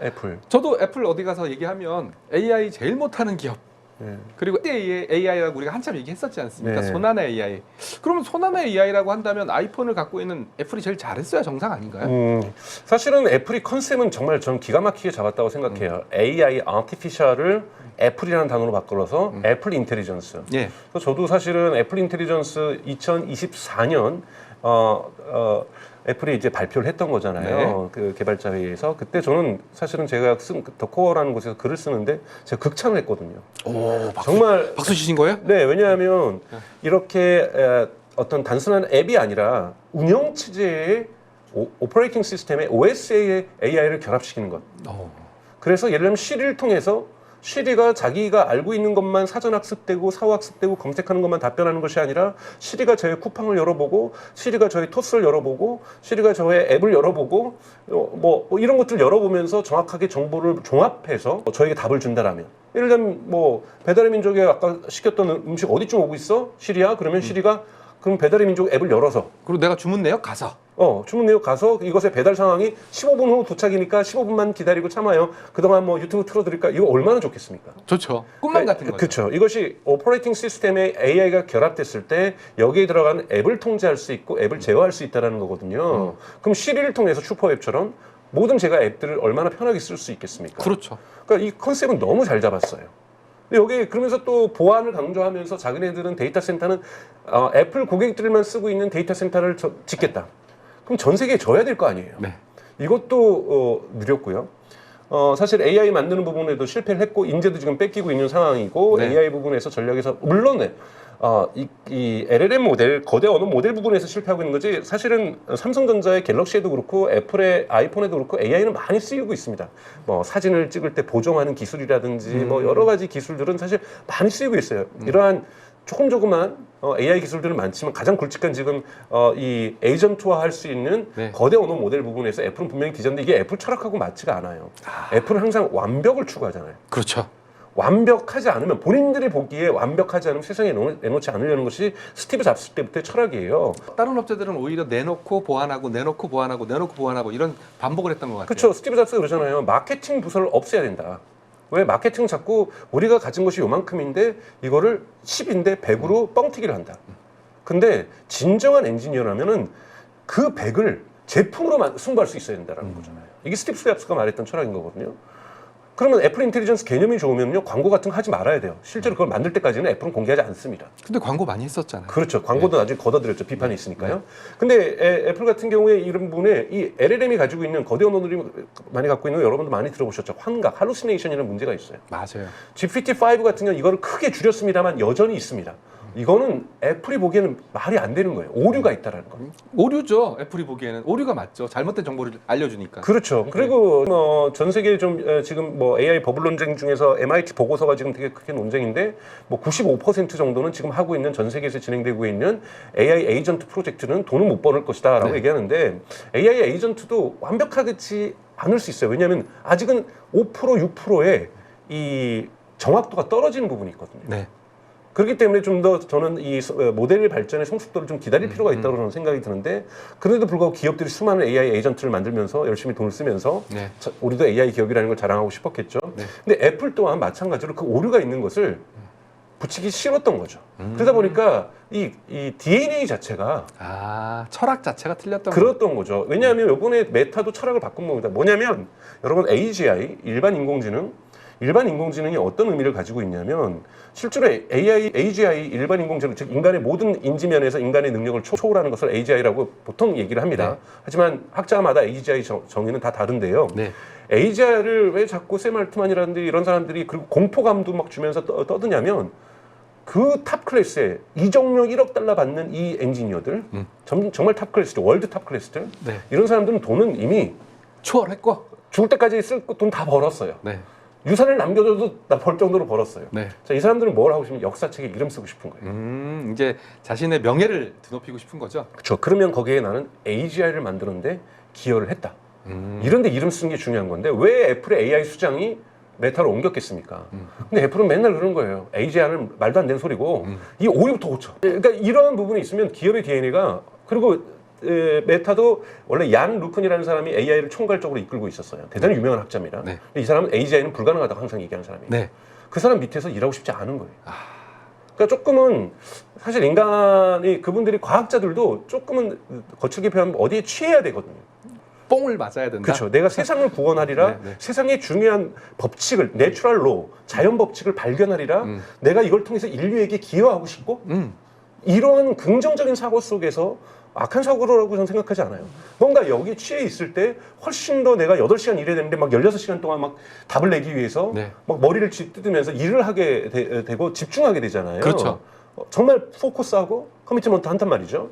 애플. 저도 애플 어디 가서 얘기하면 AI 제일 못하는 기업. 네. 그리고 AI라고 우리가 한참 얘기했었지 않습니까? 네. 손안의 AI. 그러면 손안의 AI라고 한다면 아이폰을 갖고 있는 애플이 제일 잘했어야 정상 아닌가요? 사실은 애플이 컨셉은 정말 전 기가 막히게 잡았다고 생각해요. AI, 아티피셜을 애플이라는 단어로 바꿔서 애플 인텔리전스. 예. 그래서 저도 사실은 애플 인텔리전스 2024년 애플이 이제 발표를 했던 거잖아요. 네. 그 개발자 회의에서 그때 저는 사실은 제가 쓴 더 코어라는 곳에서 글을 쓰는데 제가 극찬을 했거든요. 오, 정말 박수 치신 거예요? 네, 왜냐하면 이렇게 어떤 단순한 앱이 아니라 운영 체제의 오퍼레이팅 시스템의 OS의 AI를 결합시키는 것. 그래서 예를 들면 시리를 통해서 시리가 자기가 알고 있는 것만 사전 학습되고 사후 학습되고 검색하는 것만 답변하는 것이 아니라 시리가 저의 쿠팡을 열어보고 시리가 저의 토스를 열어보고 시리가 저의 앱을 열어보고 뭐 이런 것들 열어보면서 정확하게 정보를 종합해서 저에게 답을 준다라면 예를 들면 뭐 배달의 민족에 아까 시켰던 음식 어디쯤 오고 있어? 시리야? 그러면 시리가 그럼 배달의 민족 앱을 열어서 그리고 내가 주문 내역 가서 주문 내역 가서 이것의 배달 상황이 15분 후 도착이니까 15분만 기다리고 참아요. 그동안 뭐 유튜브 틀어드릴까? 이거 얼마나 좋겠습니까? 좋죠. 꿈만 같은 거죠. 그렇죠. 이것이 오퍼레이팅 시스템에 AI가 결합됐을 때 여기에 들어간 앱을 통제할 수 있고 앱을 제어할 수 있다는 거거든요. 그럼 시리를 통해서 슈퍼앱처럼 모든 제가 앱들을 얼마나 편하게 쓸 수 있겠습니까? 그렇죠. 그러니까 이 컨셉은 너무 잘 잡았어요. 근데 여기 그러면서 또 보안을 강조하면서 자기네들은 데이터 센터는 애플 고객들만 쓰고 있는 데이터 센터를 짓겠다. 그럼 전 세계에 져야 될 거 아니에요. 네. 이것도 느렸고요. 사실 AI 만드는 부분에도 실패를 했고 인재도 지금 뺏기고 있는 상황이고 네. AI 부분에서 전략에서 물론 이 LLM 모델 거대 언어 모델 부분에서 실패하고 있는 거지 사실은 삼성전자의 갤럭시에도 그렇고 애플의 아이폰에도 그렇고 AI는 많이 쓰이고 있습니다. 뭐 사진을 찍을 때 보정하는 기술이라든지 뭐 여러 가지 기술들은 사실 많이 쓰이고 있어요. 이러한 조금만 AI 기술들은 많지만 가장 굵직한 지금 이 에이전트화 할 수 있는 네. 거대 언어 모델 부분에서 애플은 분명히 뒤졌는데 이게 애플 철학하고 맞지가 않아요. 애플은 항상 완벽을 추구하잖아요. 그렇죠. 완벽하지 않으면 본인들이 보기에 완벽하지 않으면 세상에 내놓지 않으려는 것이 스티브 잡스 때부터의 철학이에요. 다른 업체들은 오히려 내놓고 보완하고 내놓고 보완하고 내놓고 보완하고 이런 반복을 했던 것 같아요. 그렇죠. 스티브 잡스가 그러잖아요. 마케팅 부서를 없애야 된다. 왜 마케팅 자꾸 우리가 가진 것이 요만큼인데 이거를 10인데 100으로 뻥튀기를 한다. 근데 진정한 엔지니어라면은 그 100을 제품으로 승부할 수 있어야 된다는 거잖아요. 이게 스티브 잡스가 말했던 철학인 거거든요. 그러면 애플 인텔리전스 개념이 좋으면요 광고 같은 거 하지 말아야 돼요. 실제로 그걸 만들 때까지는 애플은 공개하지 않습니다. 근데 광고 많이 했었잖아요. 그렇죠. 광고도 나중에 걷어들였죠. 비판이 있으니까요. 근데 애플 같은 경우에 이런 부분에 이 LLM이 가지고 있는 거대 언어들이 많이 갖고 있는 거 여러분도 많이 들어보셨죠. 환각, 할루시네이션이라는 문제가 있어요. 맞아요. GPT-5 같은 경우는 이거를 크게 줄였습니다만 여전히 있습니다. 이거는 애플이 보기에는 말이 안 되는 거예요. 오류가 있다라는 거. 오류죠. 애플이 보기에는 오류가 맞죠. 잘못된 정보를 알려주니까. 그렇죠. 그리고 전 세계 좀 지금 뭐 AI 버블 논쟁 중에서 MIT 보고서가 지금 되게 크게 논쟁인데 뭐 95% 정도는 지금 하고 있는 전 세계에서 진행되고 있는 AI 에이전트 프로젝트는 돈을 못 버는 것이다라고 네. 얘기하는데 AI 에이전트도 완벽하지 않을 수 있어요. 왜냐하면 아직은 5% 6%의 이 정확도가 떨어지는 부분이 있거든요. 네. 그렇기 때문에 좀 더 저는 이 모델의 발전의 성숙도를 좀 기다릴 필요가 있다고 저는 생각이 드는데 그래도 불구하고 기업들이 수많은 AI 에이전트를 만들면서 열심히 돈을 쓰면서 네. 우리도 AI 기업이라는 걸 자랑하고 싶었겠죠. 네. 근데 애플 또한 마찬가지로 그 오류가 있는 것을 붙이기 싫었던 거죠. 그러다 보니까 이 DNA 자체가 철학 자체가 틀렸던 그랬던 거죠. 왜냐하면 이번에 메타도 철학을 바꾼 겁니다. 뭐냐면 여러분 AGI 일반 인공지능이 어떤 의미를 가지고 있냐면 실제로 AGI 일반 인공지능 즉 인간의 모든 인지면에서 인간의 능력을 초월하는 것을 AGI라고 보통 얘기를 합니다. 네. 하지만 학자마다 AGI 정의는 다 다른데요. 네. AGI를 왜 자꾸 샘 알트만이라든지 이런 사람들이 그리고 공포감도 막 주면서 떠드냐면 그 탑 클래스에 이적료 1억 달러 받는 이 엔지니어들 정말 탑 클래스들 월드 탑 클래스들 네. 이런 사람들은 돈은 이미 추월했고 죽을 때까지 쓸 돈 다 벌었어요. 네. 유산을 남겨줘도 나 벌 정도로 벌었어요. 네. 자, 이 사람들은 뭘 하고 싶으면 역사책에 이름 쓰고 싶은 거예요. 이제 자신의 명예를 드높이고 싶은 거죠. 그렇죠. 그러면 거기에 나는 AGI를 만드는데 기여를 했다. 이런데 이름 쓰는 게 중요한 건데 왜 애플의 AI 수장이 메타로 옮겼겠습니까? 근데 애플은 맨날 그런 거예요. AGI는 말도 안 되는 소리고 이 오류부터 고쳐. 그러니까 이런 부분이 있으면 기업의 DNA가 그리고 메타도 원래 얀 루픈이라는 사람이 AI를 총괄적으로 이끌고 있었어요. 대단히 유명한 학자입니다. 네. 근데 이 사람은 AGI는 불가능하다고 항상 얘기하는 사람이에요. 네. 그 사람 밑에서 일하고 싶지 않은 거예요. 그러니까 조금은 사실 인간이 그분들이 과학자들도 조금은 거칠게 표현하면 어디에 취해야 되거든요. 뽕을 맞아야 된다. 그렇죠. 내가 세상을 구원하리라 네, 네. 세상의 중요한 법칙을 내추럴 로 자연 법칙을 발견하리라 내가 이걸 통해서 인류에게 기여하고 싶고 이런 긍정적인 사고 속에서 악한 사고라고 저는 생각하지 않아요. 뭔가 여기 취해 있을 때 훨씬 더 내가 8시간 일해야 되는데 막 16시간 동안 막 답을 내기 위해서 네. 막 머리를 뜯으면서 일을 하게 되고 집중하게 되잖아요. 그렇죠. 정말 포커스하고 커미트먼트 한단 말이죠.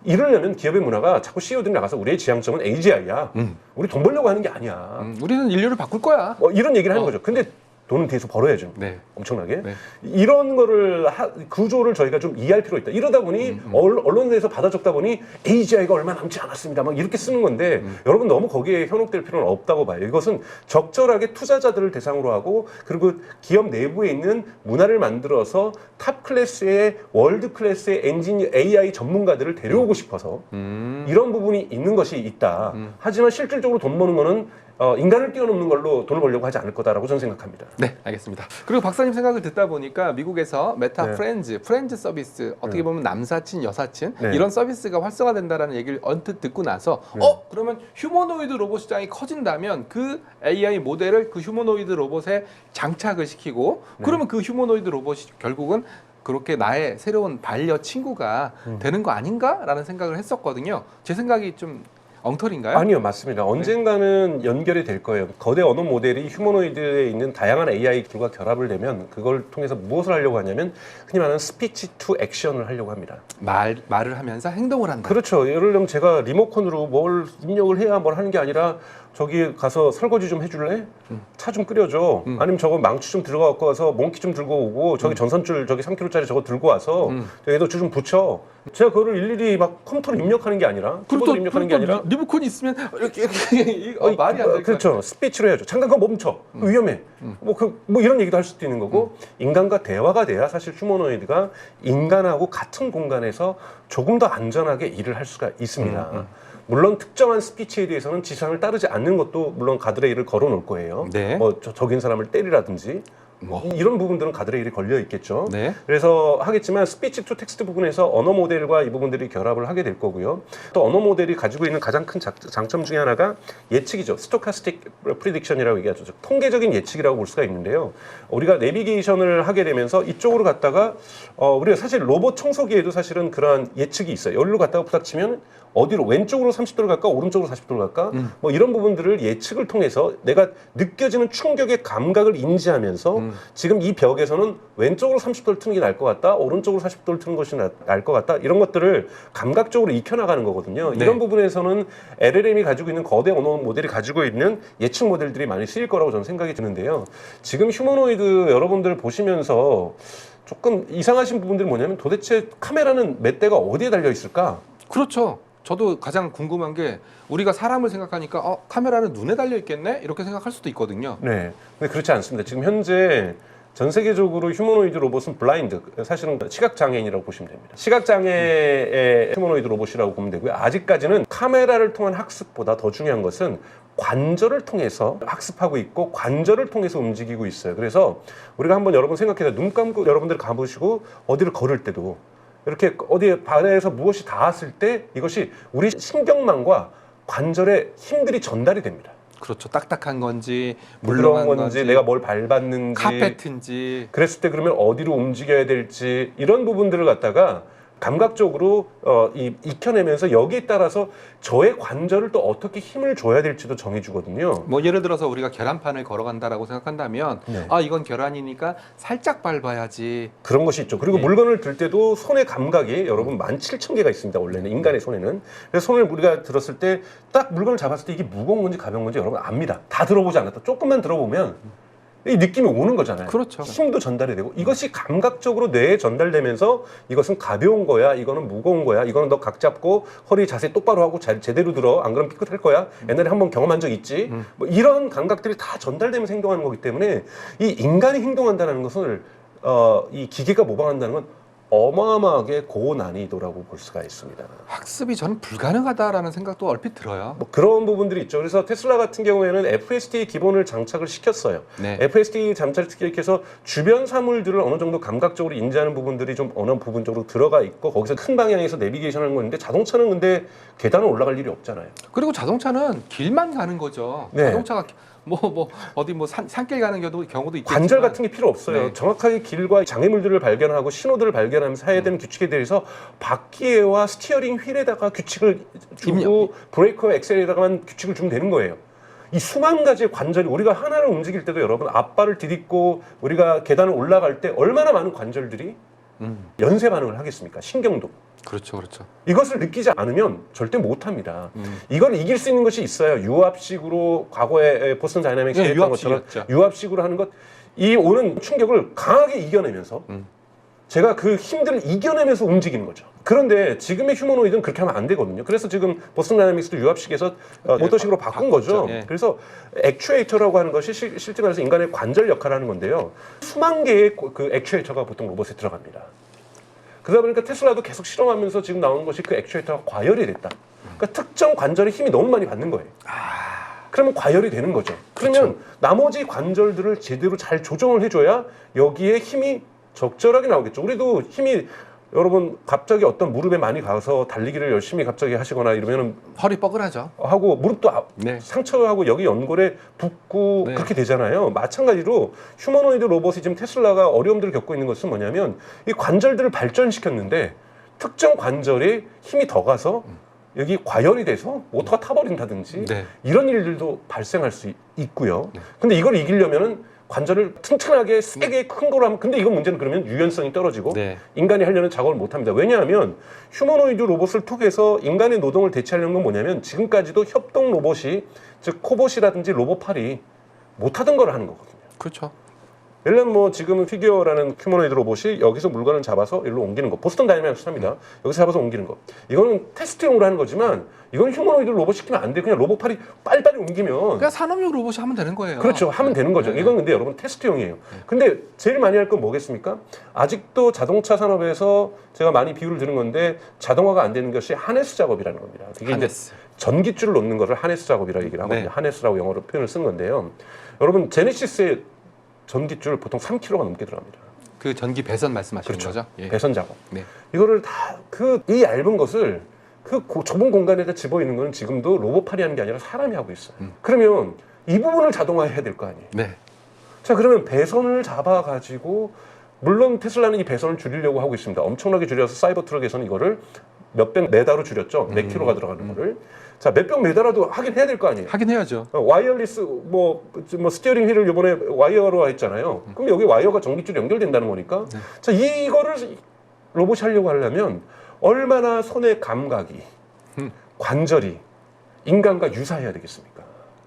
이러려면 기업의 문화가 자꾸 CEO들이 나가서 우리의 지향점은 AGI야. 우리 돈 벌려고 하는 게 아니야. 우리는 인류를 바꿀 거야. 이런 얘기를 하는 거죠. 근데 돈은 뒤에서 벌어야죠. 네. 엄청나게. 네. 이런 거를 구조를 저희가 좀 이해할 필요가 있다. 이러다 보니 언론에서 받아 적다 보니 AGI가 얼마 남지 않았습니다. 막 이렇게 쓰는 건데 여러분 너무 거기에 현혹될 필요는 없다고 봐요. 이것은 적절하게 투자자들을 대상으로 하고 그리고 기업 내부에 있는 문화를 만들어서 탑 클래스의 월드 클래스의 AI 전문가들을 데려오고 싶어서 이런 부분이 있는 것이 있다. 하지만 실질적으로 돈 버는 거는 인간을 뛰어넘는 걸로 돈을 벌려고 하지 않을 거다라고 저는 생각합니다. 네, 알겠습니다. 그리고 박사님 생각을 듣다 보니까 미국에서 메타 네. 프렌즈 서비스 어떻게 보면 남사친, 여사친 네. 이런 서비스가 활성화된다라는 얘기를 언뜻 듣고 나서 그러면 휴머노이드 로봇 시장이 커진다면 그 AI 모델을 그 휴머노이드 로봇에 장착을 시키고 그러면 그 휴머노이드 로봇이 결국은 그렇게 나의 새로운 반려 친구가 되는 거 아닌가라는 생각을 했었거든요. 제 생각이 좀 엉터리인가요? 아니요, 맞습니다. 언젠가는 연결이 될 거예요. 거대 언어 모델이 휴머노이드에 있는 다양한 AI들과 결합을 되면 그걸 통해서 무엇을 하려고 하냐면 흔히 말하는 스피치 투 액션을 하려고 합니다. 말을 하면서 행동을 한다. 그렇죠. 예를 들면 제가 리모컨으로 뭘 입력을 해야 뭘 하는 게 아니라 저기 가서 설거지 좀 해줄래? 차 좀 끓여줘. 아니면 저거 망치 좀 들고 갖고 와서 몽키 좀 들고 오고 저기 전선줄 저기 3kg짜리 저거 들고 와서 여기도 좀 붙여. 제가 그거를 일일이 막 컴퓨터로 입력하는 게 아니라 키보드로 입력하는 게 아니라 리모컨이 있으면 이렇게 말이 안 될까요? 그렇죠. 스피치로 해야죠. 잠깐 그거 멈춰. 위험해. 뭐 이런 얘기도 할 수도 있는 거고 인간과 대화가 돼야 사실 휴머노이드가 인간하고 같은 공간에서 조금 더 안전하게 일을 할 수가 있습니다. 물론 특정한 스피치에 대해서는 지상을 따르지 않는 것도 물론 가드레일을 걸어 놓을 거예요. 네. 뭐 적인 사람을 때리라든지 뭐. 이런 부분들은 가드레일이 걸려 있겠죠. 네. 그래서 하겠지만 스피치 투 텍스트 부분에서 언어 모델과 이 부분들이 결합을 하게 될 거고요. 또 언어 모델이 가지고 있는 가장 큰 장점 중에 하나가 예측이죠. 스토카스틱 프리딕션이라고 얘기하죠. 즉, 통계적인 예측이라고 볼 수가 있는데요. 우리가 내비게이션을 하게 되면서 이쪽으로 갔다가 우리가 사실 로봇 청소기에도 사실은 그러한 예측이 있어요. 여기로 갔다가 부닥치면 어디로 왼쪽으로 30도를 갈까 오른쪽으로 40도를 갈까 뭐 이런 부분들을 예측을 통해서 내가 느껴지는 충격의 감각을 인지하면서 지금 이 벽에서는 왼쪽으로 30도를 트는 게 나을 것 같다 오른쪽으로 40도를 트는 것이 나을 것 같다 이런 것들을 감각적으로 익혀나가는 거거든요. 네. 이런 부분에서는 LLM이 가지고 있는 거대 언어 모델이 가지고 있는 예측 모델들이 많이 쓰일 거라고 저는 생각이 드는데요. 지금 휴머노이드 여러분들 보시면서 조금 이상하신 부분들이 뭐냐면 도대체 카메라는 몇 대가 어디에 달려 있을까? 그렇죠. 저도 가장 궁금한 게 우리가 사람을 생각하니까 카메라는 눈에 달려 있겠네 이렇게 생각할 수도 있거든요. 네, 근데 그렇지 않습니다. 지금 현재 전 세계적으로 휴머노이드 로봇은 블라인드, 사실은 시각장애인이라고 보시면 됩니다. 시각장애의 휴머노이드 로봇이라고 보면 되고요. 아직까지는 카메라를 통한 학습보다 더 중요한 것은 관절을 통해서 학습하고 있고 관절을 통해서 움직이고 있어요. 그래서 우리가 한번 여러분 생각해서 눈 감고 여러분들 가보시고 어디를 걸을 때도 이렇게 어디에 발에서 무엇이 닿았을 때 이것이 우리 신경망과 관절에 힘들이 전달이 됩니다. 그렇죠. 딱딱한 건지 물렁한 건지 내가 뭘 밟았는지 카페트인지 그랬을 때 그러면 어디로 움직여야 될지 이런 부분들을 갖다가 감각적으로 익혀내면서 여기에 따라서 저의 관절을 또 어떻게 힘을 줘야 될지도 정해주거든요. 뭐 예를 들어서 우리가 계란판을 걸어간다라고 생각한다면 네. 아 이건 계란이니까 살짝 밟아야지. 그런 것이 있죠. 그리고 네. 물건을 들 때도 손의 감각이 여러분 17,000개가 있습니다. 원래는 인간의 손에는. 그래서 손을 우리가 들었을 때 딱 물건을 잡았을 때 이게 무거운 건지 가벼운 건지 여러분 압니다. 다 들어보지 않았다. 조금만 들어보면 이 느낌이 오는 거잖아요. 그렇죠. 힘도 전달이 되고 이것이 감각적으로 뇌에 전달되면서 이것은 가벼운 거야, 이거는 무거운 거야, 이거는 너 각 잡고 허리 자세 똑바로 하고 제대로 들어, 안 그러면 삐끗할 거야. 옛날에 한번 경험한 적 있지. 뭐 이런 감각들이 다 전달되면서 행동하는 거기 때문에 이 인간이 행동한다는 것을 이 기계가 모방한다는 건 어마어마하게 고난이도라고 볼 수가 있습니다. 학습이 저는 불가능하다라는 생각도 얼핏 들어요. 뭐 그런 부분들이 있죠. 그래서 테슬라 같은 경우에는 FSD 기본을 장착을 시켰어요. 네. FSD 장착을 시켜서 주변 사물들을 어느 정도 감각적으로 인지하는 부분들이 좀 어느 부분적으로 들어가 있고 거기서 큰 방향에서 내비게이션 하는 건데 자동차는 근데 계단을 올라갈 일이 없잖아요. 그리고 자동차는 길만 가는 거죠. 네. 자동차가 어디 산길 가는 경우도 있겠지만 관절 같은 게 필요 없어요. 네. 정확하게 길과 장애물들을 발견하고 신호들을 발견하면서 해야 되는 규칙에 대해서 바퀴와 스티어링 휠에다가 규칙을 주고 입력. 브레이크와 엑셀에다가만 규칙을 주면 되는 거예요. 이 수만 가지의 관절이 우리가 하나를 움직일 때도 여러분 앞발을 디딛고 우리가 계단을 올라갈 때 얼마나 많은 관절들이 연쇄 반응을 하겠습니까? 신경도. 그렇죠, 그렇죠. 이것을 느끼지 않으면 절대 못합니다. 이걸 이길 수 있는 것이 있어요. 유압식으로 과거에 보스턴 다이나믹스 네, 했던 것처럼 유압식이었죠. 유압식으로 하는 것, 이 오는 충격을 강하게 이겨내면서 제가 그 힘들을 이겨내면서 움직이는 거죠. 그런데 지금의 휴머노이드는 그렇게 하면 안 되거든요. 그래서 지금 보스턴 다이나믹스도 유압식에서 모터식으로 바꾼 거죠. 예. 그래서 액추에이터라고 하는 것이 실제 말해서 인간의 관절 역할을 하는 건데요. 수만 개의 그 액추에이터가 보통 로봇에 들어갑니다. 그러다 보니까 테슬라도 계속 실험하면서 지금 나오는 것이 그 액추에이터가 과열이 됐다. 그러니까 특정 관절에 힘이 너무 많이 받는 거예요. 그러면 과열이 되는 거죠. 그러면 그렇죠. 나머지 관절들을 제대로 잘 조정을 해줘야 여기에 힘이 적절하게 나오겠죠. 우리도 힘이 여러분 갑자기 어떤 무릎에 많이 가서 달리기를 열심히 갑자기 하시거나 이러면은 허리 뻐근하죠. 하고 무릎도 네. 상처하고 여기 연골에 붓고 네. 그렇게 되잖아요. 마찬가지로 휴머노이드 로봇이 지금 테슬라가 어려움들을 겪고 있는 것은 뭐냐면 이 관절들을 발전시켰는데 특정 관절에 힘이 더 가서 여기 과열이 돼서 모터가 타버린다든지 네. 이런 일들도 발생할 수 있고요. 근데 이걸 이기려면은 관절을 튼튼하게 세게 큰 거로 하면 근데 이건 문제는 그러면 유연성이 떨어지고 네. 인간이 하려는 작업을 못합니다. 왜냐하면 휴머노이드 로봇을 통해서 인간의 노동을 대체하려는 건 뭐냐면 지금까지도 협동 로봇이 즉 코봇이라든지 로봇팔이 못하던 걸 하는 거거든요. 그렇죠. 예를 들면 뭐 지금 피규어라는 휴머노이드 로봇이 여기서 물건을 잡아서 일로 옮기는 거 보스턴 다이나믹스 합니다. 여기서 잡아서 옮기는 거 이거는 테스트용으로 하는 거지만 이건 휴머노이드 로봇 시키면 안 돼. 그냥 로봇팔이 빨리빨리 옮기면 그러니까 산업용 로봇이 하면 되는 거예요. 그렇죠. 하면 되는 거죠. 네. 이건 근데 여러분 테스트용이에요. 근데 제일 많이 할 건 뭐겠습니까? 아직도 자동차 산업에서 제가 많이 비유를 드는 건데 자동화가 안 되는 것이 하네스 작업이라는 겁니다. 이게 하네스. 전기줄을 놓는 것을 하네스 작업이라고 얘기를 하거든요. 네. 하네스라고 영어로 표현을 쓴 건데요. 여러분 제네시스의 전기줄 보통 3kg가 넘게 들어갑니다. 그 전기 배선 말씀하시는 그렇죠. 거죠? 예. 배선 작업. 네. 이거를 다 이 얇은 것을 좁은 공간에다 집어 있는 거는 지금도 로봇팔이 하는 게 아니라 사람이 하고 있어요. 그러면 이 부분을 자동화해야 될 거 아니에요. 네. 자, 그러면 배선을 잡아가지고 물론 테슬라는 이 배선을 줄이려고 하고 있습니다. 엄청나게 줄여서 사이버 트럭에서는 이거를 몇백 메다로 줄였죠. 몇 킬로가 들어가는 거를. 자, 몇백 메다라도 하긴 해야 될 거 아니에요. 하긴 해야죠. 와이어리스 뭐 스티어링 휠을 이번에 와이어로 했잖아요. 그럼 여기 와이어가 전기줄이 연결된다는 거니까. 네. 자, 이거를 로봇이 하려고 하려면 얼마나 손의 감각이 관절이 인간과 유사해야 되겠습니까?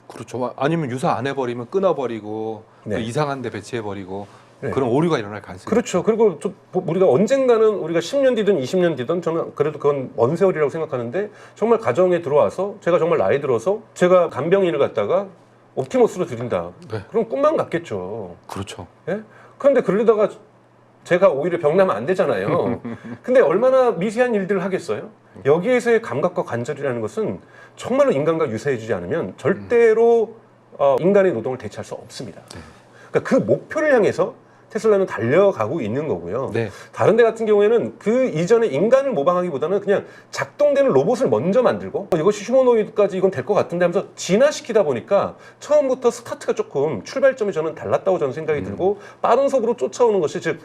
그렇죠. 아니면 유사 안 해버리면 끊어버리고 네. 또 이상한 데 배치해버리고 네. 그런 오류가 일어날 가능성이 그렇죠. 그리고 우리가 언젠가는 우리가 10년 뒤든 20년 뒤든 저는 그래도 그건 먼 세월이라고 생각하는데 정말 가정에 들어와서 제가 정말 나이 들어서 제가 간병인을 갖다가 옵티머스로 드린다. 네. 그럼 꿈만 같겠죠. 그렇죠. 예? 그런데 그러다가 제가 오히려 병나면 안 되잖아요. 근데 얼마나 미세한 일들을 하겠어요? 여기에서의 감각과 관절이라는 것은 정말로 인간과 유사해지지 않으면 절대로 인간의 노동을 대체할 수 없습니다. 그러니까 그 목표를 향해서 테슬라는 달려가고 있는 거고요. 네. 다른 데 같은 경우에는 그 이전에 인간을 모방하기보다는 그냥 작동되는 로봇을 먼저 만들고 이것이 휴머노이드까지 이건 될 것 같은데 하면서 진화시키다 보니까 처음부터 스타트가 조금 출발점이 저는 달랐다고 저는 생각이 들고 빠른 속으로 쫓아오는 것이 즉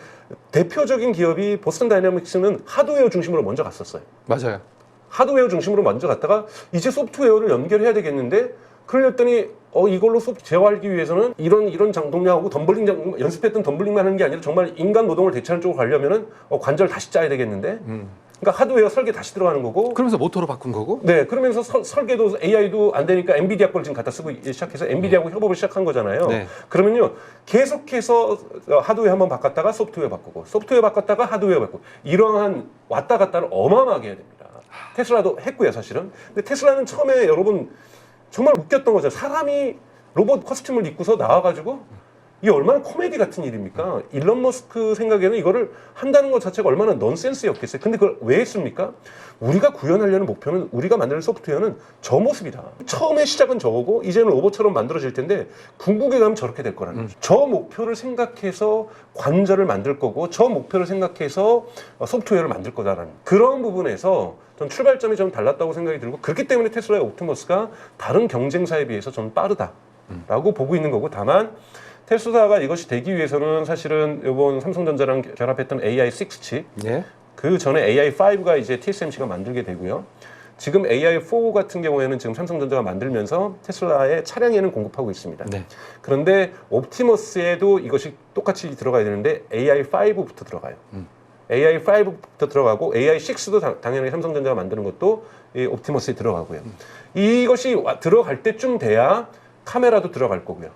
대표적인 기업이 보스턴 다이내믹스는 하드웨어 중심으로 먼저 갔었어요. 맞아요. 하드웨어 중심으로 먼저 갔다가 이제 소프트웨어를 연결해야 되겠는데 그러렸더니 이걸로 제어하기 위해서는 이런 장동량하고 덤블링 연습했던 덤블링만 하는 게 아니라 정말 인간 노동을 대체하는 쪽으로 가려면은 관절 다시 짜야 되겠는데 그러니까 하드웨어 설계 다시 들어가는 거고 그러면서 모터로 바꾼 거고. 네 그러면서 설계도 AI도 안 되니까 엔비디아 걸 지금 갖다 쓰고 시작해서 엔비디아하고 협업을 시작한 거잖아요. 네. 그러면요 계속해서 하드웨어 한번 바꿨다가 소프트웨어 바꾸고 소프트웨어 바꿨다가 하드웨어 바꾸고 이러한 왔다 갔다를 어마어마하게 해야 됩니다. 테슬라도 했고요 사실은. 근데 테슬라는 처음에 여러분 정말 웃겼던 거죠. 사람이 로봇 커스튬을 입고서 나와가지고 이게 얼마나 코미디 같은 일입니까? 일론 머스크 생각에는 이거를 한다는 것 자체가 얼마나 넌센스였겠어요. 근데 그걸 왜 했습니까? 우리가 구현하려는 목표는 우리가 만드는 소프트웨어는 저 모습이다. 처음에 시작은 저거고 이제는 로봇처럼 만들어질 텐데 궁극에 가면 저렇게 될 거라는 거죠. 저 목표를 생각해서 관절을 만들 거고 저 목표를 생각해서 소프트웨어를 만들 거다라는 그런 부분에서 전 출발점이 좀 달랐다고 생각이 들고 그렇기 때문에 테슬라의 옵티머스가 다른 경쟁사에 비해서 좀 빠르다라고 보고 있는 거고 다만 테슬라가 이것이 되기 위해서는 사실은 이번 삼성전자랑 결합했던 AI6 칩 네. 그 전에 AI5가 이제 TSMC가 만들게 되고요. 지금 AI4 같은 경우에는 지금 삼성전자가 만들면서 테슬라의 차량에는 공급하고 있습니다. 네. 그런데 옵티머스에도 이것이 똑같이 들어가야 되는데 AI5부터 들어가요. AI5부터 들어가고 AI6도 당연히 삼성전자가 만드는 것도 이 옵티머스에 들어가고요. 이것이 들어갈 때쯤 돼야 카메라도 들어갈 거고요.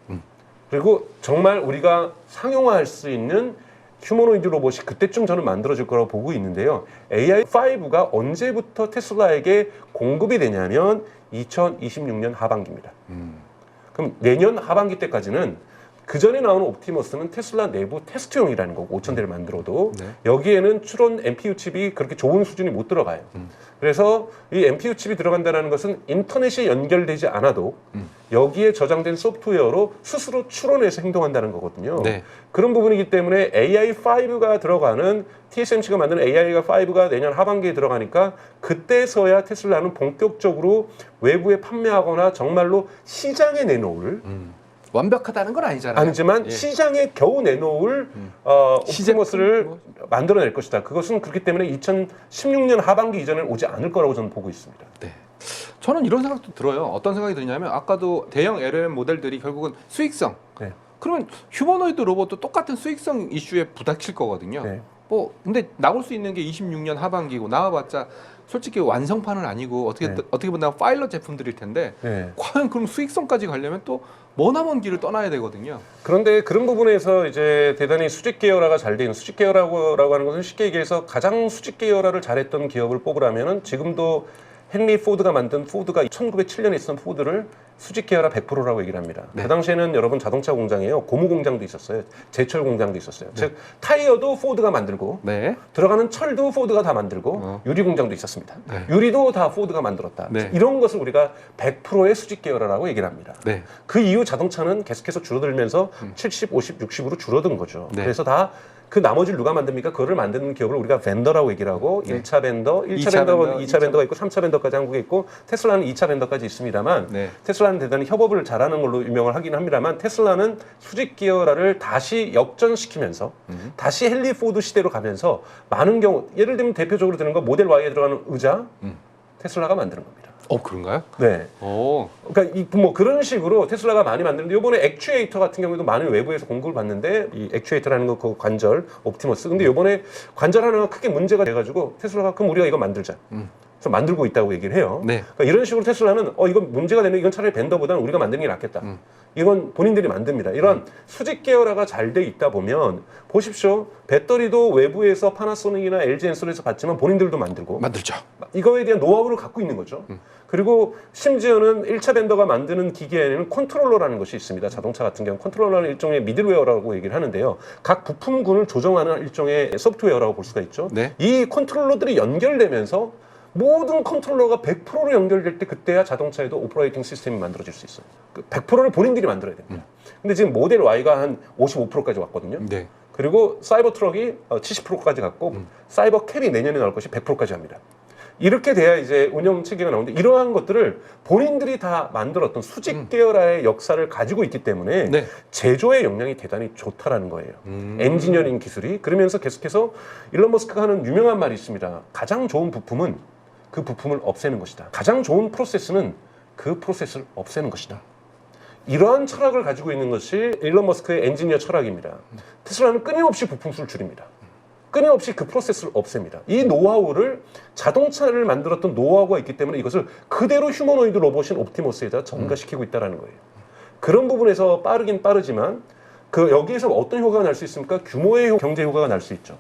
그리고 정말 우리가 상용화할 수 있는 휴머노이드 로봇이 그때쯤 저는 만들어질 거라고 보고 있는데요. AI5가 언제부터 테슬라에게 공급이 되냐면 2026년 하반기입니다. 그럼 내년 하반기 때까지는 그 전에 나오는 옵티머스는 테슬라 내부 테스트용이라는 거고 5,000대를 만들어도 네. 여기에는 추론 NPU 칩이 그렇게 좋은 수준이 못 들어가요. 그래서 이 NPU 칩이 들어간다는 것은 인터넷이 연결되지 않아도 여기에 저장된 소프트웨어로 스스로 추론해서 행동한다는 거거든요. 네. 그런 부분이기 때문에 AI5가 들어가는 TSMC가 만드는 AI5가 내년 하반기에 들어가니까 그때서야 테슬라는 본격적으로 외부에 판매하거나 정말로 시장에 내놓을 완벽하다는 건 아니잖아요. 아니지만 예. 시장에 겨우 내놓을 옵티머스를 만들어낼 것이다. 그것은 그렇기 때문에 2016년 하반기 이전에는 오지 않을 거라고 저는 보고 있습니다. 네. 저는 이런 생각도 들어요. 어떤 생각이 드냐면 아까도 대형 LLM 모델들이 결국은 수익성. 네. 그러면 휴머노이드 로봇도 똑같은 수익성 이슈에 부닥칠 거거든요. 네. 근데 나올 수 있는 게 26년 하반기고 나와봤자 솔직히 완성판은 아니고 어떻게 보면 파일럿 제품들일 텐데 네. 과연 그럼 수익성까지 가려면 또 머나먼 길을 떠나야 되거든요. 그런데 그런 부분에서 이제 대단히 수직 계열화가 잘 되는 수직 계열화라고 하는 것은 쉽게 얘기해서 가장 수직 계열화를 잘했던 기업을 뽑으라면은 지금도 헨리 포드가 만든 포드가 1907년에 있었던 포드를 수직 계열화 100%라고 얘기를 합니다. 네. 그 당시에는 여러분 자동차 공장이에요. 고무 공장도 있었어요. 제철 공장도 있었어요. 즉 타이어도 포드가 만들고 네. 들어가는 철도 포드가 다 만들고 유리 공장도 있었습니다. 네. 유리도 다 포드가 만들었다. 네. 이런 것을 우리가 100%의 수직 계열화라고 얘기를 합니다. 네. 그 이후 자동차는 계속해서 줄어들면서 70, 50, 60으로 줄어든 거죠. 네. 그래서 다 그 나머지를 누가 만듭니까? 그거를 만드는 기업을 우리가 벤더라고 얘기를 하고 네. 1차 벤더, 1차 2차 벤더, 벤더, 2차 벤더가 있고 3차 벤더까지 한국에 있고 테슬라는 2차 벤더까지 있습니다만 네. 테슬라는 대단히 협업을 잘하는 걸로 유명을 하긴 합니다만 테슬라는 수직 계열화를 다시 역전시키면서 다시 헨리 포드 시대로 가면서 많은 경우 예를 들면 대표적으로 드는 거 모델 Y에 들어가는 의자 테슬라가 만드는 겁니다. 그런가요? 네. 오. 그러니까 뭐 그런 식으로 테슬라가 많이 만드는데 이번에 액추에이터 같은 경우에도 많은 외부에서 공급을 받는데 이 액추에이터라는 거 그 관절 옵티머스 근데 이번에 관절 하나가 크게 문제가 돼가지고 테슬라가 그럼 우리가 이거 만들자. 그래서 만들고 있다고 얘기를 해요. 네. 그러니까 이런 식으로 테슬라는 이건 문제가 되는 이건 차라리 벤더보다는 우리가 만드는 게 낫겠다. 이건 본인들이 만듭니다. 이런 수직 계열화가 잘 돼 있다 보면 보십시오. 배터리도 외부에서 파나소닉이나 LG 엔솔에서 받지만 본인들도 만들고 만들죠. 이거에 대한 노하우를 갖고 있는 거죠. 그리고 심지어는 1차 벤더가 만드는 기계에는 컨트롤러라는 것이 있습니다. 자동차 같은 경우는 컨트롤러는 일종의 미들웨어라고 얘기를 하는데요. 각 부품군을 조정하는 일종의 소프트웨어라고 볼 수가 있죠. 네. 이 컨트롤러들이 연결되면서 모든 컨트롤러가 100%로 연결될 때 그때야 자동차에도 오퍼레이팅 시스템이 만들어질 수 있어요. 100%를 본인들이 만들어야 됩니다. 근데 지금 모델 Y가 한 55%까지 왔거든요. 네. 그리고 사이버 트럭이 70%까지 갔고 사이버 캡이 내년에 나올 것이 100%까지 합니다. 이렇게 돼야 이제 운영 체계가 나오는데 이러한 것들을 본인들이 다 만들었던 수직 계열화의 역사를 가지고 있기 때문에 네. 제조의 역량이 대단히 좋다라는 거예요. 엔지니어링 기술이. 그러면서 계속해서 일론 머스크가 하는 유명한 말이 있습니다. 가장 좋은 부품은 그 부품을 없애는 것이다. 가장 좋은 프로세스는 그 프로세스를 없애는 것이다. 이러한 철학을 가지고 있는 것이 일론 머스크의 엔지니어 철학입니다. 테슬라는 끊임없이 부품수를 줄입니다. 끊임없이 그 프로세스를 없앱니다. 이 노하우를 자동차를 만들었던 노하우가 있기 때문에 이것을 그대로 휴머노이드 로봇인 옵티머스에다 전가시키고 있다는 거예요. 그런 부분에서 빠르긴 빠르지만 그 여기에서 어떤 효과가 날 수 있습니까? 규모의 경제 효과가 날 수 있죠.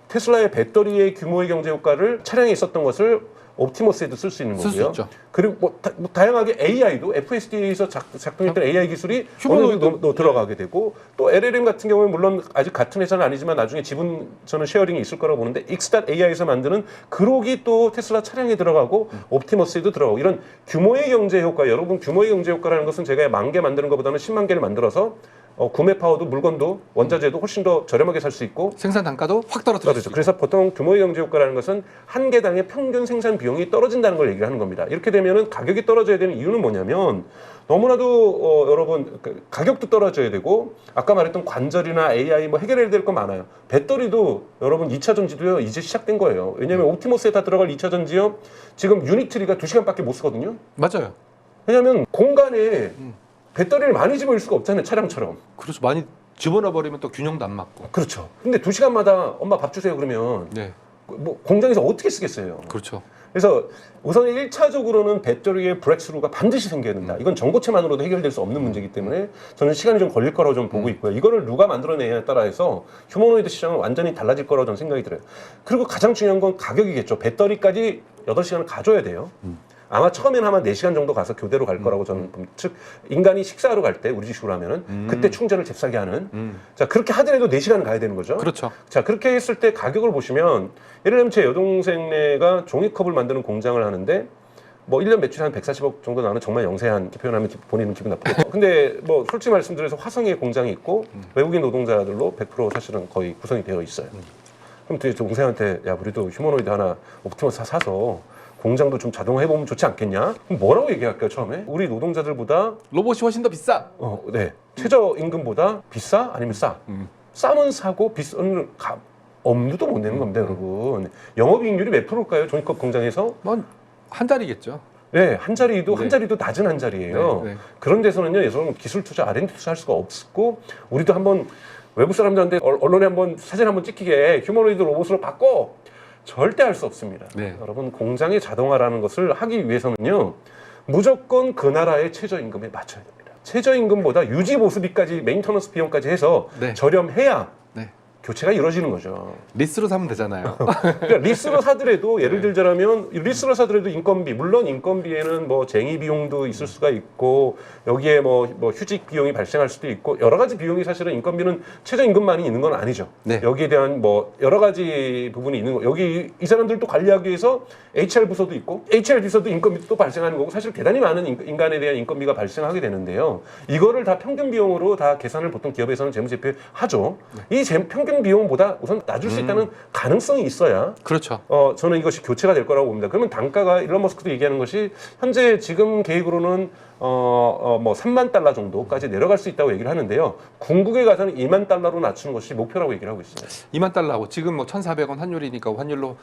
테슬라의 배터리의 규모의 경제 효과를 차량에 있었던 것을 옵티머스에도 쓸 수 있는 쓸 수 거고요. 있죠. 그리고 뭐 다양하게 AI도 FSD에서 작동했던 AI 기술이 어느 정도 들어가게 되고 또 LLM 같은 경우는 물론 아직 같은 회사는 아니지만 나중에 지분 저는 쉐어링이 있을 거라고 보는데 X.AI에서 만드는 그록이 또 테슬라 차량에 들어가고 옵티머스에도 들어가고 이런 규모의 경제 효과 여러분 규모의 경제 효과라는 것은 제가 10,000개 만드는 것보다는 10만 개를 만들어서 구매 파워도 물건도 원자재도 훨씬 더 저렴하게 살 수 있고 생산 단가도 확 떨어뜨릴 수 있고. 그래서 보통 규모의 경제 효과라는 것은 한 개당의 평균 생산 비용이 떨어진다는 걸 얘기를 하는 겁니다. 이렇게 되면은 가격이 떨어져야 되는 이유는 뭐냐면 너무나도 여러분 가격도 떨어져야 되고 아까 말했던 관절이나 AI 뭐 해결해야 될 거 많아요. 배터리도 여러분 2차 전지도요 이제 시작된 거예요. 왜냐하면 옵티머스에 다 들어갈 2차 전지요 지금 유니트리가 2시간밖에 못 쓰거든요. 맞아요. 왜냐하면 공간에 배터리를 많이 집어일 수가 없잖아요. 차량처럼. 그렇죠. 많이 집어넣어 버리면 또 균형도 안 맞고. 그렇죠. 근데 2시간마다 엄마 밥 주세요 그러면 네. 뭐 공장에서 어떻게 쓰겠어요. 그렇죠. 그래서 우선 1차적으로는 배터리의 브렉스루가 반드시 생겨야 된다. 이건 전고체만으로도 해결될 수 없는 문제이기 때문에 저는 시간이 좀 걸릴 거라고 좀 보고 있고요. 이거를 누가 만들어내냐에 따라서 휴머노이드 시장은 완전히 달라질 거라고 저는 생각이 들어요. 그리고 가장 중요한 건 가격이겠죠. 배터리까지 8시간을 가져야 돼요. 아마 처음에는 아마 4시간 정도 가서 교대로 갈 거라고 저는 봅니다. 즉 인간이 식사하러 갈 때 우리 식으로 하면은 그때 충전을 잽싸게 하는 자 그렇게 하더라도 4시간은 가야 되는 거죠. 그렇죠. 자 그렇게 했을 때 가격을 보시면 예를 들면 제 여동생네가 종이컵을 만드는 공장을 하는데 뭐 1년 매출이 한 140억 정도 나오는 정말 영세한 표현하면 본인은 기분 나쁘겠죠. 근데 뭐 솔직히 말씀드려서 화성에 공장이 있고 외국인 노동자들로 100% 사실은 거의 구성이 되어 있어요. 그럼 제 동생한테 야 우리도 휴머노이드 하나 옵티머스 사서 공장도 좀 자동화해보면 좋지 않겠냐? 그럼 뭐라고 얘기할까요, 처음에? 우리 노동자들보다, 로봇이 훨씬 더 비싸. 네. 최저임금보다 비싸? 아니면 싸? 싸면 사고, 비싼 엄두도 못 내는 겁니다, 여러분. 영업이익률이 몇 프로일까요, 종이컵 공장에서? 뭐 한 자리겠죠. 네, 한 자리도 네. 낮은 한 자리예요. 네, 네. 그런 데서는요, 예전 기술 투자, R&D 투자할 수가 없고, 우리도 한번 외국 사람들한테 언론에 한번 사진 한번 찍히게 휴머노이드 로봇으로 바꿔! 절대 할 수 없습니다. 네. 여러분 공장의 자동화라는 것을 하기 위해서는요 무조건 그 나라의 최저임금에 맞춰야 됩니다. 최저임금보다 유지 보수비까지 메인터넌스 비용까지 해서 네. 저렴해야 네. 교체가 이루어지는 거죠. 리스로 사면 되잖아요. 그러니까 리스로 사더라도 예를 들자면 리스로 사더라도 인건비 물론 인건비에는 뭐 쟁의 비용도 있을 수가 있고 여기에 뭐 휴직 비용이 발생할 수도 있고 여러 가지 비용이 사실은 인건비는 최저임금만이 있는 건 아니죠. 네. 여기에 대한 뭐 여러 가지 부분이 있는 거 여기 이 사람들도 관리하기 위해서 HR 부서도 있고 HR 부서도 인건비도 또 발생하는 거고 사실 대단히 많은 인간에 대한 인건비가 발생하게 되는데요. 이거를 다 평균 비용으로 다 계산을 보통 기업에서는 재무제표에 하죠. 이 평균 비용보다 우선 낮을 수 있다는 가능성이 있어야 그렇죠. 저는 이것이 교체가 될 거라고 봅니다. 그러면 단가가 일론 머스크도 얘기하는 것이 현재 지금 계획으로는 뭐 3만 달러 정도까지 내려갈 수 있다고 얘기를 하는데요. 궁극에 가서는 2만 달러로 낮추는 것이 목표라고 얘기를 하고 있습니다. 2만 달러고 지금 뭐 1,400원 환율이니까 환율로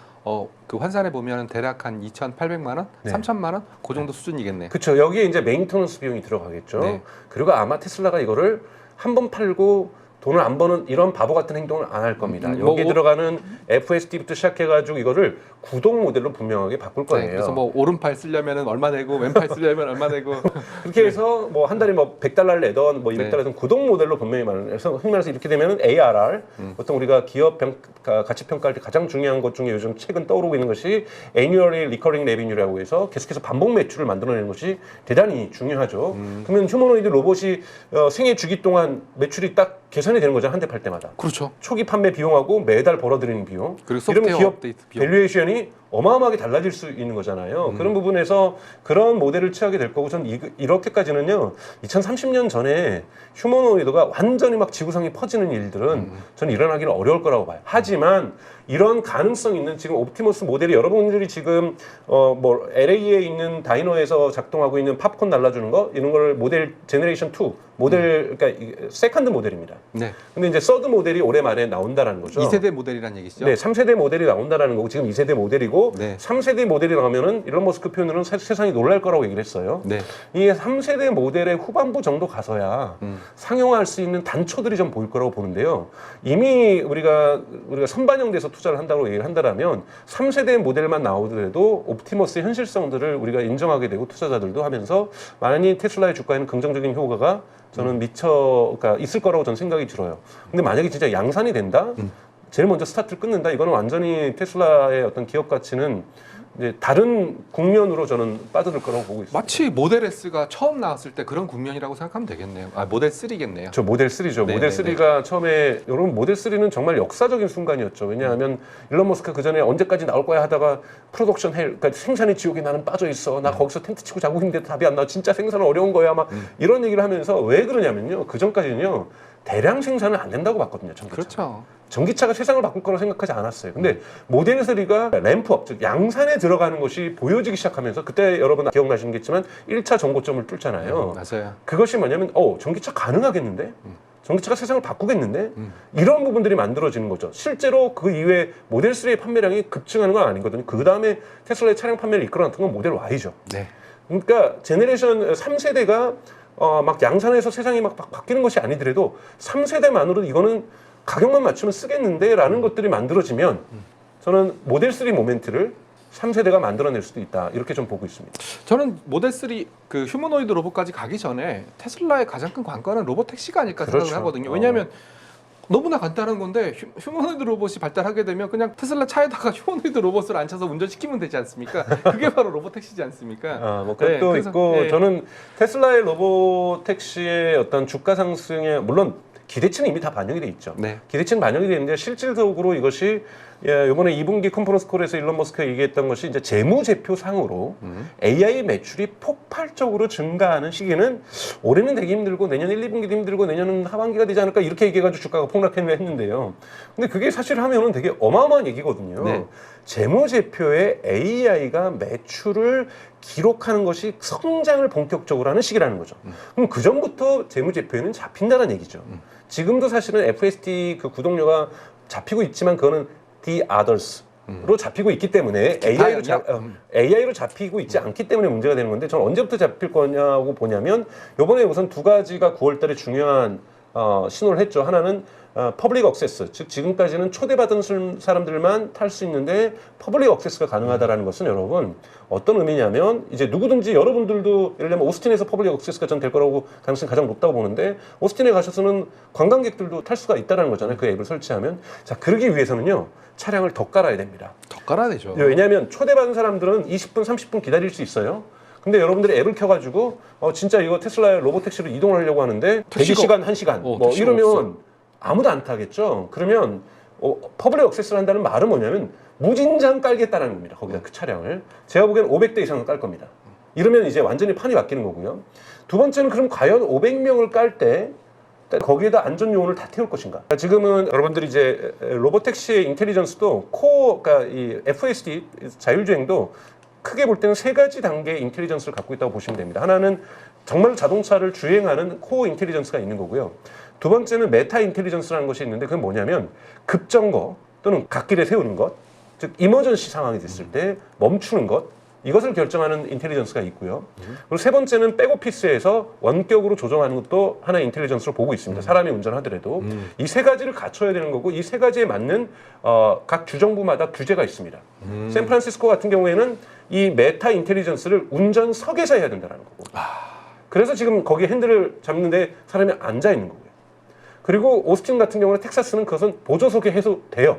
그 환산해 보면 대략 한 2,800만 원, 네. 3,000만 원 그 정도 수준이겠네. 그렇죠. 여기에 이제 메인터넌스 비용이 들어가겠죠. 네. 그리고 아마 테슬라가 이거를 한 번 팔고 돈을 안 버는 이런 바보 같은 행동을 안 할 겁니다. 뭐 여기 들어가는 FSD부터 시작해가지고 이거를 구독 모델로 분명하게 바꿀 거예요. 네, 그래서 뭐 오른팔 쓰려면 얼마 내고 왼팔 쓰려면 얼마 내고 그렇게 해서 뭐 한 달에 뭐 100달러를 내던 뭐 200달러든 구독 모델로 분명히 말하는. 그래서 흔히 말해서 이렇게 되면은 ARR, 보통 우리가 기업 가치 평가할 때 가장 중요한 것 중에 요즘 최근 떠오르고 있는 것이 Annually Recurring Revenue라고 해서 계속해서 반복 매출을 만들어내는 것이 대단히 중요하죠. 그러면 휴머노이드 로봇이 생애 주기 동안 매출이 딱 계산이 되는 거죠. 한 대 팔 때마다. 그렇죠. 초기 판매 비용하고 매달 벌어들이는 비용. 그리고 이러면 소프트웨어 기업 업데이트 비용. 밸류에이션이 어마어마하게 달라질 수 있는 거잖아요. 그런 부분에서 그런 모델을 취하게 될 거고, 전 이렇게까지는요, 2030년 전에 휴머노이드가 완전히 막 지구상에 퍼지는 일들은 저는 일어나기는 어려울 거라고 봐요. 하지만 이런 가능성 있는 지금 옵티머스 모델이 여러분들이 지금 뭐 LA에 있는 다이너에서 작동하고 있는 팝콘 날라주는 거 이런 걸 모델 제너레이션 2 모델 그러니까 세컨드 모델입니다. 네. 근데 이제 서드 모델이 올해 말에 나온다라는 거죠. 2세대 모델이란 얘기시죠? 네, 3세대 모델이 나온다라는 거고 지금 2세대 모델이고 네. 3세대 모델이 나오면은 일론 머스크 표현으로는 세상이 놀랄 거라고 얘기를 했어요. 네. 이 3세대 모델의 후반부 정도 가서야 상용화할 수 있는 단초들이 좀 보일 거라고 보는데요. 이미 우리가 선반영돼서 투자를 한다고 얘기를 한다라면 3세대 모델만 나오더라도 옵티머스의 현실성들을 우리가 인정하게 되고 투자자들도 하면서 많이 테슬라의 주가에는 긍정적인 효과가 저는 그러니까 있을 거라고 저는 생각이 들어요. 근데 만약에 진짜 양산이 된다? 제일 먼저 스타트를 끊는다? 이거는 완전히 테슬라의 어떤 기업 가치는 이제 다른 국면으로 저는 빠져들 거라고 보고 있습니다. 마치 모델 S가 처음 나왔을 때 그런 국면이라고 생각하면 되겠네요. 아, 모델 3겠네요. 저 모델 3죠. 네, 모델 네, 3가 처음에 여러분 모델 3는 정말 역사적인 순간이었죠. 왜냐하면 일론 머스크가 그 전에 언제까지 나올 거야 하다가 프로덕션 헬, 그러니까 생산의 지옥에 나는 빠져 있어. 나 거기서 텐트 치고 자고 있는데 답이 안 나와. 진짜 생산은 어려운 거야. 막 이런 얘기를 하면서 왜 그러냐면요. 그 전까지는요 대량 생산은 안 된다고 봤거든요. 전기차. 그렇죠. 전기차가 세상을 바꿀 거라고 생각하지 않았어요. 근데 모델 3가 램프업, 즉 양산에 들어가는 것이 보여지기 시작하면서 그때 여러분 기억나시겠지만 1차 정고점을 뚫잖아요. 맞아요. 그것이 뭐냐면 전기차 가능하겠는데? 전기차가 세상을 바꾸겠는데? 이런 부분들이 만들어지는 거죠. 실제로 그 이후에 모델 3의 판매량이 급증하는 건 아니거든요. 그 다음에 테슬라의 차량 판매를 이끌어놨던 건 모델 Y죠. 네. 그러니까 제네레이션 3세대가 막 양산해서 세상이 막 바뀌는 것이 아니더라도 3세대만으로도 이거는 가격만 맞추면 쓰겠는데 라는 것들이 만들어지면 저는 모델 3 모멘트를 3세대가 만들어낼 수도 있다. 이렇게 좀 보고 있습니다. 저는 모델 3 그 휴머노이드 로봇까지 가기 전에 테슬라의 가장 큰 관건은 로봇 택시가 아닐까 그렇죠. 생각을 하거든요. 왜냐하면 너무나 간단한 건데 휴머노이드 로봇이 발달하게 되면 그냥 테슬라 차에다가 휴머노이드 로봇을 앉혀서 운전시키면 되지 않습니까? 그게 바로 로봇 택시지 않습니까? 뭐 그것도 그래서, 있고 네. 저는 테슬라의 로봇 택시의 어떤 주가 상승에 물론 기대치는 이미 다 반영이 돼 있죠. 네. 기대치는 반영이 돼 있는데 실질적으로 이것이 이번에 2분기 컨퍼런스 콜에서 일론 머스크가 얘기했던 것이 이제 재무제표상으로 AI 매출이 폭발적으로 증가하는 시기는 올해는 되게 힘들고 내년 1, 2분기도 힘들고 내년은 하반기가 되지 않을까 이렇게 얘기해가지고 주가가 폭락했는데요. 근데 그게 사실 하면은 되게 어마어마한 얘기거든요. 네. 재무제표에 AI가 매출을 기록하는 것이 성장을 본격적으로 하는 시기라는 거죠. 그럼 그 전부터 재무제표에는 잡힌다는 얘기죠. 지금도 사실은 FSD 그 구독료가 잡히고 있지만 그거는 the others로 잡히고 있기 때문에 AI로 잡히고 있지 않기 때문에 문제가 되는 건데 저는 언제부터 잡힐 거냐고 보냐면 이번에 우선 두 가지가 9월 달에 중요한 신호를 했죠. 하나는 퍼블릭 억세스, 즉 지금까지는 초대받은 사람들만 탈 수 있는데 퍼블릭 억세스가 가능하다라는 것은 여러분 어떤 의미냐면 이제 누구든지 여러분들도 예를 들면 오스틴에서 퍼블릭 억세스가 전 될 거라고 가능성이 가장 높다고 보는데 오스틴에 가셔서는 관광객들도 탈 수가 있다는 거잖아요. 그 앱을 설치하면. 자, 그러기 위해서는요. 차량을 더 깔아야 됩니다. 더 깔아야 되죠. 왜냐하면 초대받은 사람들은 20분, 30분 기다릴 수 있어요. 근데 여러분들이 앱을 켜가지고 진짜 이거 테슬라의 로봇택시로 이동하려고 하는데 대기 시간 1시간 뭐 이러면 없어. 아무도 안 타겠죠. 그러면 퍼블릭 억세스를 한다는 말은 뭐냐면 무진장 깔겠다는 겁니다. 거기다 그 차량을. 제가 보기엔 500대 이상은 깔 겁니다. 이러면 이제 완전히 판이 바뀌는 거고요. 두 번째는 그럼 과연 500명을 깔 때 거기에다 안전 요원을 다 태울 것인가? 지금은 여러분들이 이제 로봇택시의 인텔리전스도 그러니까 이 FSD 자율주행도 크게 볼 때는 세 가지 단계의 인텔리전스를 갖고 있다고 보시면 됩니다. 하나는 정말 자동차를 주행하는 코어 인텔리전스가 있는 거고요. 두 번째는 메타 인텔리전스라는 것이 있는데 그건 뭐냐면 급정거 또는 갓길에 세우는 것, 즉 이머전시 상황이 됐을 때 멈추는 것, 이것을 결정하는 인텔리전스가 있고요. 그리고 세 번째는 백오피스에서 원격으로 조정하는 것도 하나의 인텔리전스로 보고 있습니다. 사람이 운전하더라도 이 세 가지를 갖춰야 되는 거고 이 세 가지에 맞는 각 주정부마다 규제가 있습니다. 샌프란시스코 같은 경우에는 이 메타 인텔리전스를 운전석에서 해야 된다는 거고. 그래서 지금 거기 핸들을 잡는데 사람이 앉아 있는 거고요. 그리고 오스틴 같은 경우는 텍사스는 그것은 보조석에 해서 돼요.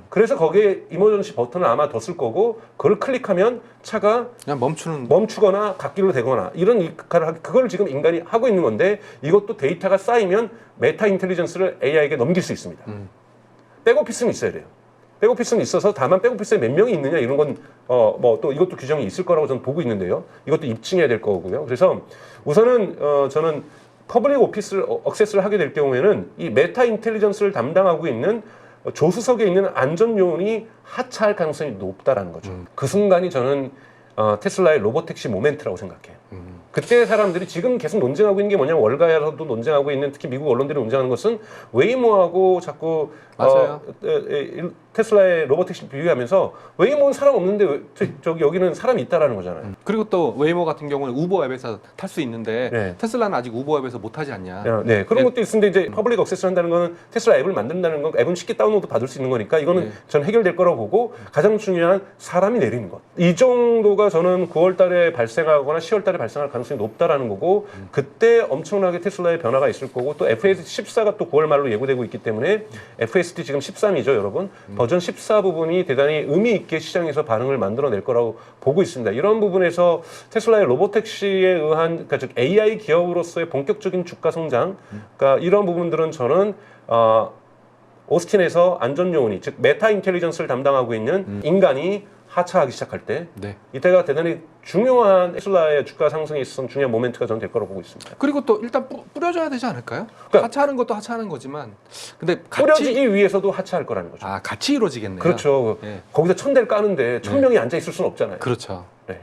그래서 거기에 이머전시 버튼을 아마 더 쓸 거고 그걸 클릭하면 차가 그냥 멈추거나 갓길로 되거나 이런 역할을 그걸 지금 인간이 하고 있는 건데 이것도 데이터가 쌓이면 메타 인텔리전스를 AI에게 넘길 수 있습니다. 백오피스는 있어야 돼요. 백오피스는 있어서 다만 백오피스에 몇 명이 있느냐 이런 건 뭐 또 이것도 규정이 있을 거라고 저는 보고 있는데요. 이것도 입증해야 될 거고요. 그래서 우선은 저는 퍼블릭 오피스를 액세스를 하게 될 경우에는 이 메타 인텔리전스를 담당하고 있는 조수석에 있는 안전 요원이 하차할 가능성이 높다라는 거죠. 그 순간이 저는 테슬라의 로보택시 모멘트라고 생각해요. 그때 사람들이 지금 계속 논쟁하고 있는 게 뭐냐면 월가에서도 논쟁하고 있는 특히 미국 언론들이 논쟁하는 것은 웨이모하고 자꾸 테슬라의 로보택시 비교하면서 웨이모는 사람 없는데 저기 여기는 사람이 있다라는 거잖아요. 그리고 또 웨이모 같은 경우는 우버 앱에서 탈 수 있는데 네. 테슬라는 아직 우버 앱에서 못 하지 않냐. 네, 그런 것도 있는데 이제 퍼블릭 액세스 한다는 거는 테슬라 앱을 만든다는 건 앱은 쉽게 다운로드 받을 수 있는 거니까 이거는 전 해결될 거라고 보고 가장 중요한 사람이 내리는 것. 이 정도가 저는 9월 달에 발생하거나 10월 달에 발생할 가능성이 높다라는 거고 그때 엄청나게 테슬라의 변화가 있을 거고 또 FSD 14가 또 9월 말로 예고되고 있기 때문에 FSD 지금 13이죠, 여러분. 버전 14 부분이 대단히 의미 있게 시장에서 반응을 만들어낼 거라고 보고 있습니다. 이런 부분에서 테슬라의 로보택시에 의한 그러니까 즉 AI 기업으로서의 본격적인 주가 성장, 그러니까 이런 부분들은 저는 오스틴에서 안전 요원이 즉 메타 인텔리전스를 담당하고 있는 인간이 하차하기 시작할 때 이때가 대단히 중요한 테슬라의 주가 상승에 있어서 중요한 모멘트가 저는 될 거라고 보고 있습니다. 그리고 또 일단 뿌려줘야 되지 않을까요? 그러니까 하차하는 것도 하차하는 거지만 근데 뿌려지기 위해서도 하차할 거라는 거죠. 같이 이루어지겠네요. 그렇죠. 네. 거기서 1000대를 까는데 1000명이 앉아 있을 수는 없잖아요. 그렇죠. 네.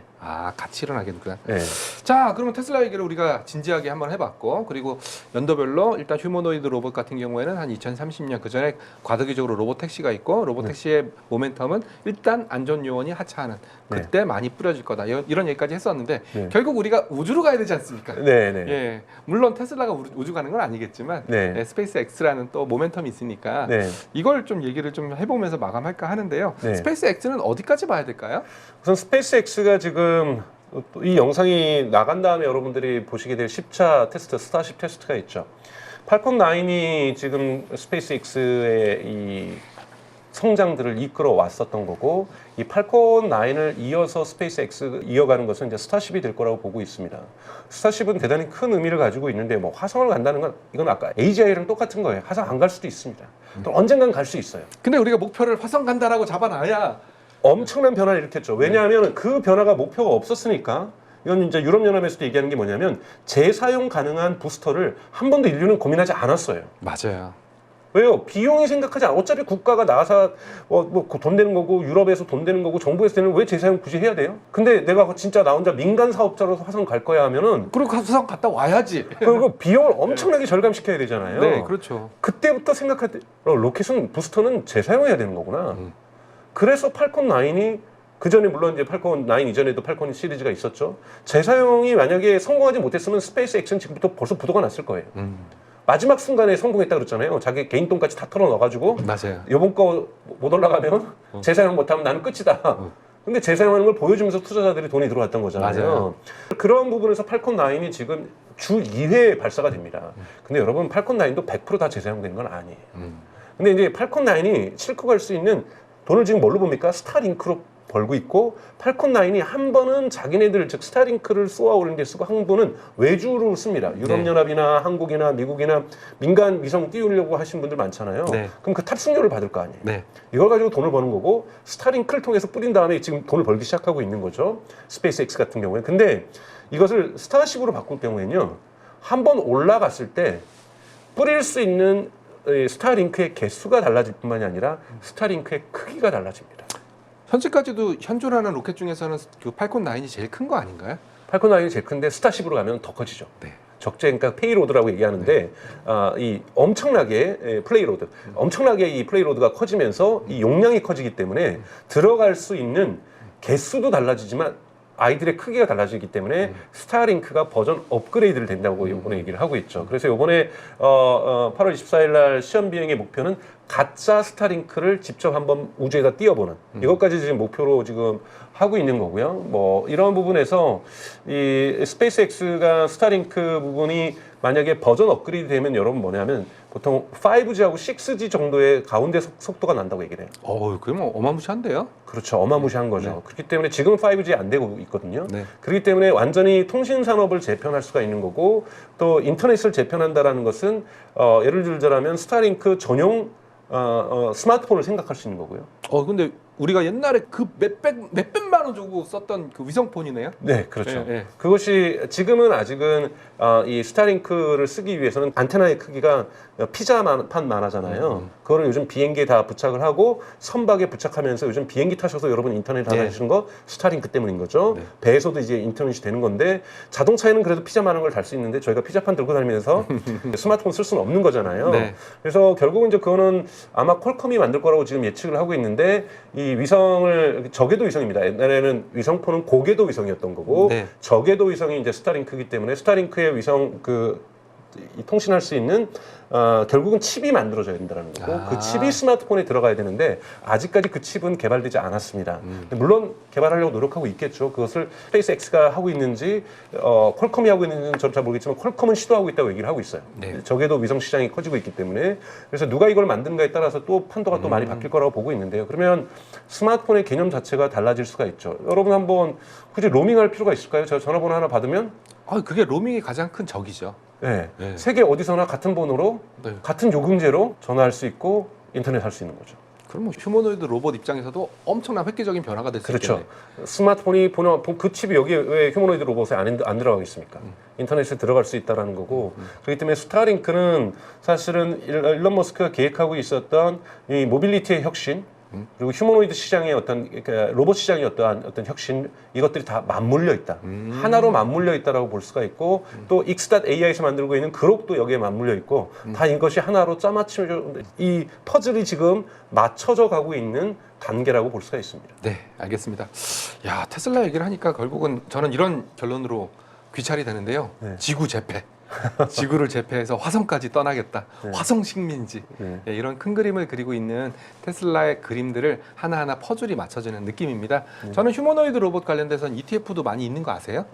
같이 일어나겠구나. 네. 자, 그러면 테슬라 얘기를 우리가 진지하게 한번 해봤고, 그리고 연도별로 일단 휴머노이드 로봇 같은 경우에는 한 2030년 그 전에 과도기적으로 로봇 택시가 있고, 로봇 택시의 모멘텀은 일단 안전 요원이 하차하는 그때 많이 뿌려질 거다. 이런 얘기까지 했었는데 결국 우리가 우주로 가야 되지 않습니까? 예, 물론 테슬라가 우주 가는 건 아니겠지만 스페이스 X라는 또 모멘텀이 있으니까 이걸 좀 얘기를 좀 해보면서 마감할까 하는데요. 스페이스 X는 어디까지 봐야 될까요? 우선 스페이스 X가 지금 이 영상이 나간 다음에 여러분들이 보시게 될 10차 테스트, 스타쉽 테스트가 있죠. 팔콘 9이 지금 스페이스 X의 이 성장들을 이끌어 왔었던 거고 이 팔콘 9을 이어서 스페이스 X 이어가는 것은 이제 스타쉽이 될 거라고 보고 있습니다. 스타쉽은 대단히 큰 의미를 가지고 있는데 뭐 화성을 간다는 건 이건 아까 AGI랑 똑같은 거예요. 화성 안 갈 수도 있습니다. 또 언젠간 갈 수 있어요. 근데 우리가 목표를 화성 간다라고 잡아놔야 엄청난 변화를 일으켰죠. 왜냐하면 그 변화가 목표가 없었으니까. 이건 이제 유럽연합에서도 얘기하는 게 뭐냐면 재사용 가능한 부스터를 한 번도 인류는 고민하지 않았어요. 맞아요. 왜요? 비용이 생각하지 않아. 어차피 국가가 나사 돈 되는 거고 유럽에서 돈 되는 거고 정부에서 되는 왜 재사용 굳이 해야 돼요? 근데 내가 진짜 나 혼자 민간 사업자로서 화성 갈 거야 하면은 그리고 화성 갔다 와야지. 그리고 비용을 엄청나게 절감시켜야 되잖아요. 네, 그렇죠. 그때부터 생각할 때 로켓은 부스터는 재사용해야 되는 거구나. 그래서 팔콘 9이 그 전에 물론 이제 팔콘 9 이전에도 팔콘 시리즈가 있었죠. 재사용이 만약에 성공하지 못했으면 스페이스 X는 지금부터 벌써 부도가 났을 거예요. 마지막 순간에 성공했다 그랬잖아요. 자기 개인 돈까지 다 털어 넣어가지고 맞아요. 이번 거 못 올라가면 재사용 못하면 나는 끝이다. 근데 재사용하는 걸 보여주면서 투자자들이 돈이 들어왔던 거잖아요. 맞아요. 그런 부분에서 팔콘 9이 지금 주 2회 발사가 됩니다. 근데 여러분 팔콘 9도 100% 다 재사용되는 건 아니에요. 근데 이제 팔콘 9이 싣고 갈 수 있는 돈을 지금 뭘로 봅니까? 스타링크로 벌고 있고 팔콘 9이 한 번은 자기네들 즉 스타링크를 쏘아 올리는 데 쓰고 한 번은 외주로 씁니다. 유럽연합이나 한국이나 미국이나 민간 위성 띄우려고 하신 분들 많잖아요. 그럼 그 탑승료를 받을 거 아니에요. 이걸 가지고 돈을 버는 거고 스타링크를 통해서 뿌린 다음에 지금 돈을 벌기 시작하고 있는 거죠. 스페이스 X 같은 경우에. 근데 이것을 스타쉽으로 바꿀 경우에는요. 한 번 올라갔을 때 뿌릴 수 있는 스타링크의 개수가 달라질 뿐만이 아니라 스타링크의 크기가 달라집니다. 현재까지도 현존하는 로켓 중에서는 그 팔콘 9이 제일 큰 거 아닌가요? 팔콘 9이 제일 큰데 스타쉽으로 가면 더 커지죠. 적재, 그러니까 페이로드라고 얘기하는데 이 엄청나게 플레이로드, 엄청나게 이 플레이로드가 커지면서 이 용량이 커지기 때문에 들어갈 수 있는 개수도 달라지지만 아이들의 크기가 달라지기 때문에 스타링크가 버전 업그레이드를 된다고 이번에 얘기를 하고 있죠. 그래서 이번에 8월 24일 날 시험 비행의 목표는 가짜 스타링크를 직접 한번 우주에다 띄워보는 이것까지 지금 목표로 지금 하고 있는 거고요. 뭐 이런 부분에서 이 스페이스X가 스타링크 부분이 만약에 버전 업그레이드 되면 여러분 뭐냐면 보통 5G하고 6G 정도의 가운데 속도가 난다고 얘기를 해요. 그게 뭐 어마무시한데요? 그렇죠. 어마무시한 거죠. 네. 그렇기 때문에 지금 5G 안 되고 있거든요. 네. 그렇기 때문에 완전히 통신 산업을 재편할 수가 있는 거고 또 인터넷을 재편한다라는 것은 예를 들자면 스타링크 전용 스마트폰을 생각할 수 있는 거고요. 근데 우리가 옛날에 그 몇백만 원 주고 썼던 그 위성폰이네요. 네, 그렇죠. 네. 그것이 지금은 아직은 이 스타링크를 쓰기 위해서는 안테나의 크기가 피자판 하잖아요. 그거를 요즘 비행기에 다 부착을 하고 선박에 부착하면서 요즘 비행기 타셔서 여러분 인터넷 네. 하시는 거 스타링크 때문인 거죠. 네. 배에서도 이제 인터넷이 되는 건데 자동차에는 그래도 피자만한 걸 달 수 있는데 저희가 피자판 들고 다니면서 스마트폰 쓸 수는 없는 거잖아요. 네. 그래서 결국은 이제 그거는 아마 퀄컴이 만들 거라고 지금 예측을 하고 있는데 이 위성을 저궤도 위성입니다. 옛날에는 위성폰은 고궤도 위성이었던 거고 네. 저궤도 위성이 이제 스타링크이기 때문에 스타링크의 위성 이 통신할 수 있는 결국은 칩이 만들어져야 된다는 거고 그 칩이 스마트폰에 들어가야 되는데 아직까지 그 칩은 개발되지 않았습니다. 물론 개발하려고 노력하고 있겠죠. 그것을 스페이스X가 하고 있는지 퀄컴이 하고 있는지는 저는 잘 모르겠지만 퀄컴은 시도하고 있다고 얘기를 하고 있어요. 네. 저궤도 위성 시장이 커지고 있기 때문에 그래서 누가 이걸 만드는가에 따라서 또 판도가 또 많이 바뀔 거라고 보고 있는데요. 그러면 스마트폰의 개념 자체가 달라질 수가 있죠. 여러분 한번 굳이 로밍할 필요가 있을까요? 제가 전화번호 하나 받으면 그게 로밍이 가장 큰 적이죠. 네. 네. 세계 어디서나 같은 번호로 네. 같은 요금제로 전화할 수 있고 인터넷 할 수 있는 거죠. 그럼 뭐 휴머노이드 로봇 입장에서도 엄청난 획기적인 변화가 될 수 그렇죠. 있겠네요. 스마트폰이 보는 그 칩이 여기에 왜 휴머노이드 로봇에 안 들어가겠습니까? 인터넷에 들어갈 수 있다는 거고 그렇기 때문에 스타링크는 사실은 일론 머스크가 계획하고 있었던 이 모빌리티의 혁신 그리고 휴머노이드 시장의 그러니까 로봇 시장의 어떤 혁신 이것들이 다 맞물려 있다. 하나로 맞물려 있다라고 볼 수가 있고 또 X.AI에서 만들고 있는 그룹도 여기에 맞물려 있고 다 이것이 하나로 짜맞추며 이 퍼즐이 지금 맞춰져 가고 있는 단계라고 볼 수가 있습니다. 네, 알겠습니다. 야, 테슬라 얘기를 하니까 결국은 저는 이런 결론으로 귀찰이 되는데요. 네. 지구 재패. 지구를 재패해서 화성까지 떠나겠다. 네. 화성 식민지. 네. 예, 이런 큰 그림을 그리고 있는 테슬라의 그림들을 하나하나 퍼즐이 맞춰지는 느낌입니다. 저는 휴머노이드 로봇 관련돼서는 ETF도 많이 있는 거 아세요?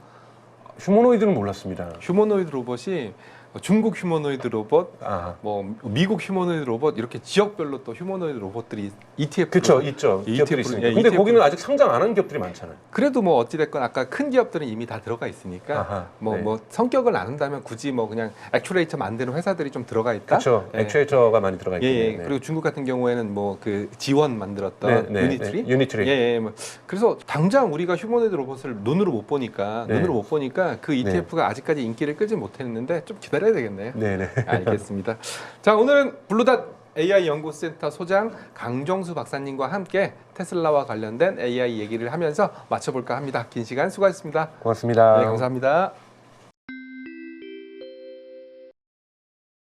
휴머노이드는 몰랐습니다. 휴머노이드 로봇이 중국 휴머노이드 로봇, 뭐 미국 휴머노이드 로봇 이렇게 지역별로 또 휴머노이드 로봇들이 ETF 그렇죠, 있죠. 기업들이 있으니까. 근데 거기는 아직 상장 안 한 기업들이 많잖아요. 그래도 뭐 어찌됐건 아까 큰 기업들은 이미 다 들어가 있으니까 뭐 성격을 나눈다면 굳이 뭐 그냥 액츄레이터 만드는 회사들이 좀 들어가 있다. 그렇죠. 액추에이터가 많이 들어가 있기 때문에. 그리고 중국 같은 경우에는 뭐 그 지원 만들었던 유니트리. 유니트리. 그래서 당장 우리가 휴머노이드 로봇을 눈으로 못 보니까 그 ETF가 아직까지 인기를 끌지 못했는데 좀 기다려야 되겠네요. 네네. 알겠습니다. 자, 오늘은 블루닷 AI 연구센터 소장 강정수 박사님과 함께 테슬라와 관련된 AI 얘기를 하면서 맞춰볼까 합니다. 긴 시간 수고하셨습니다. 고맙습니다. 네, 감사합니다.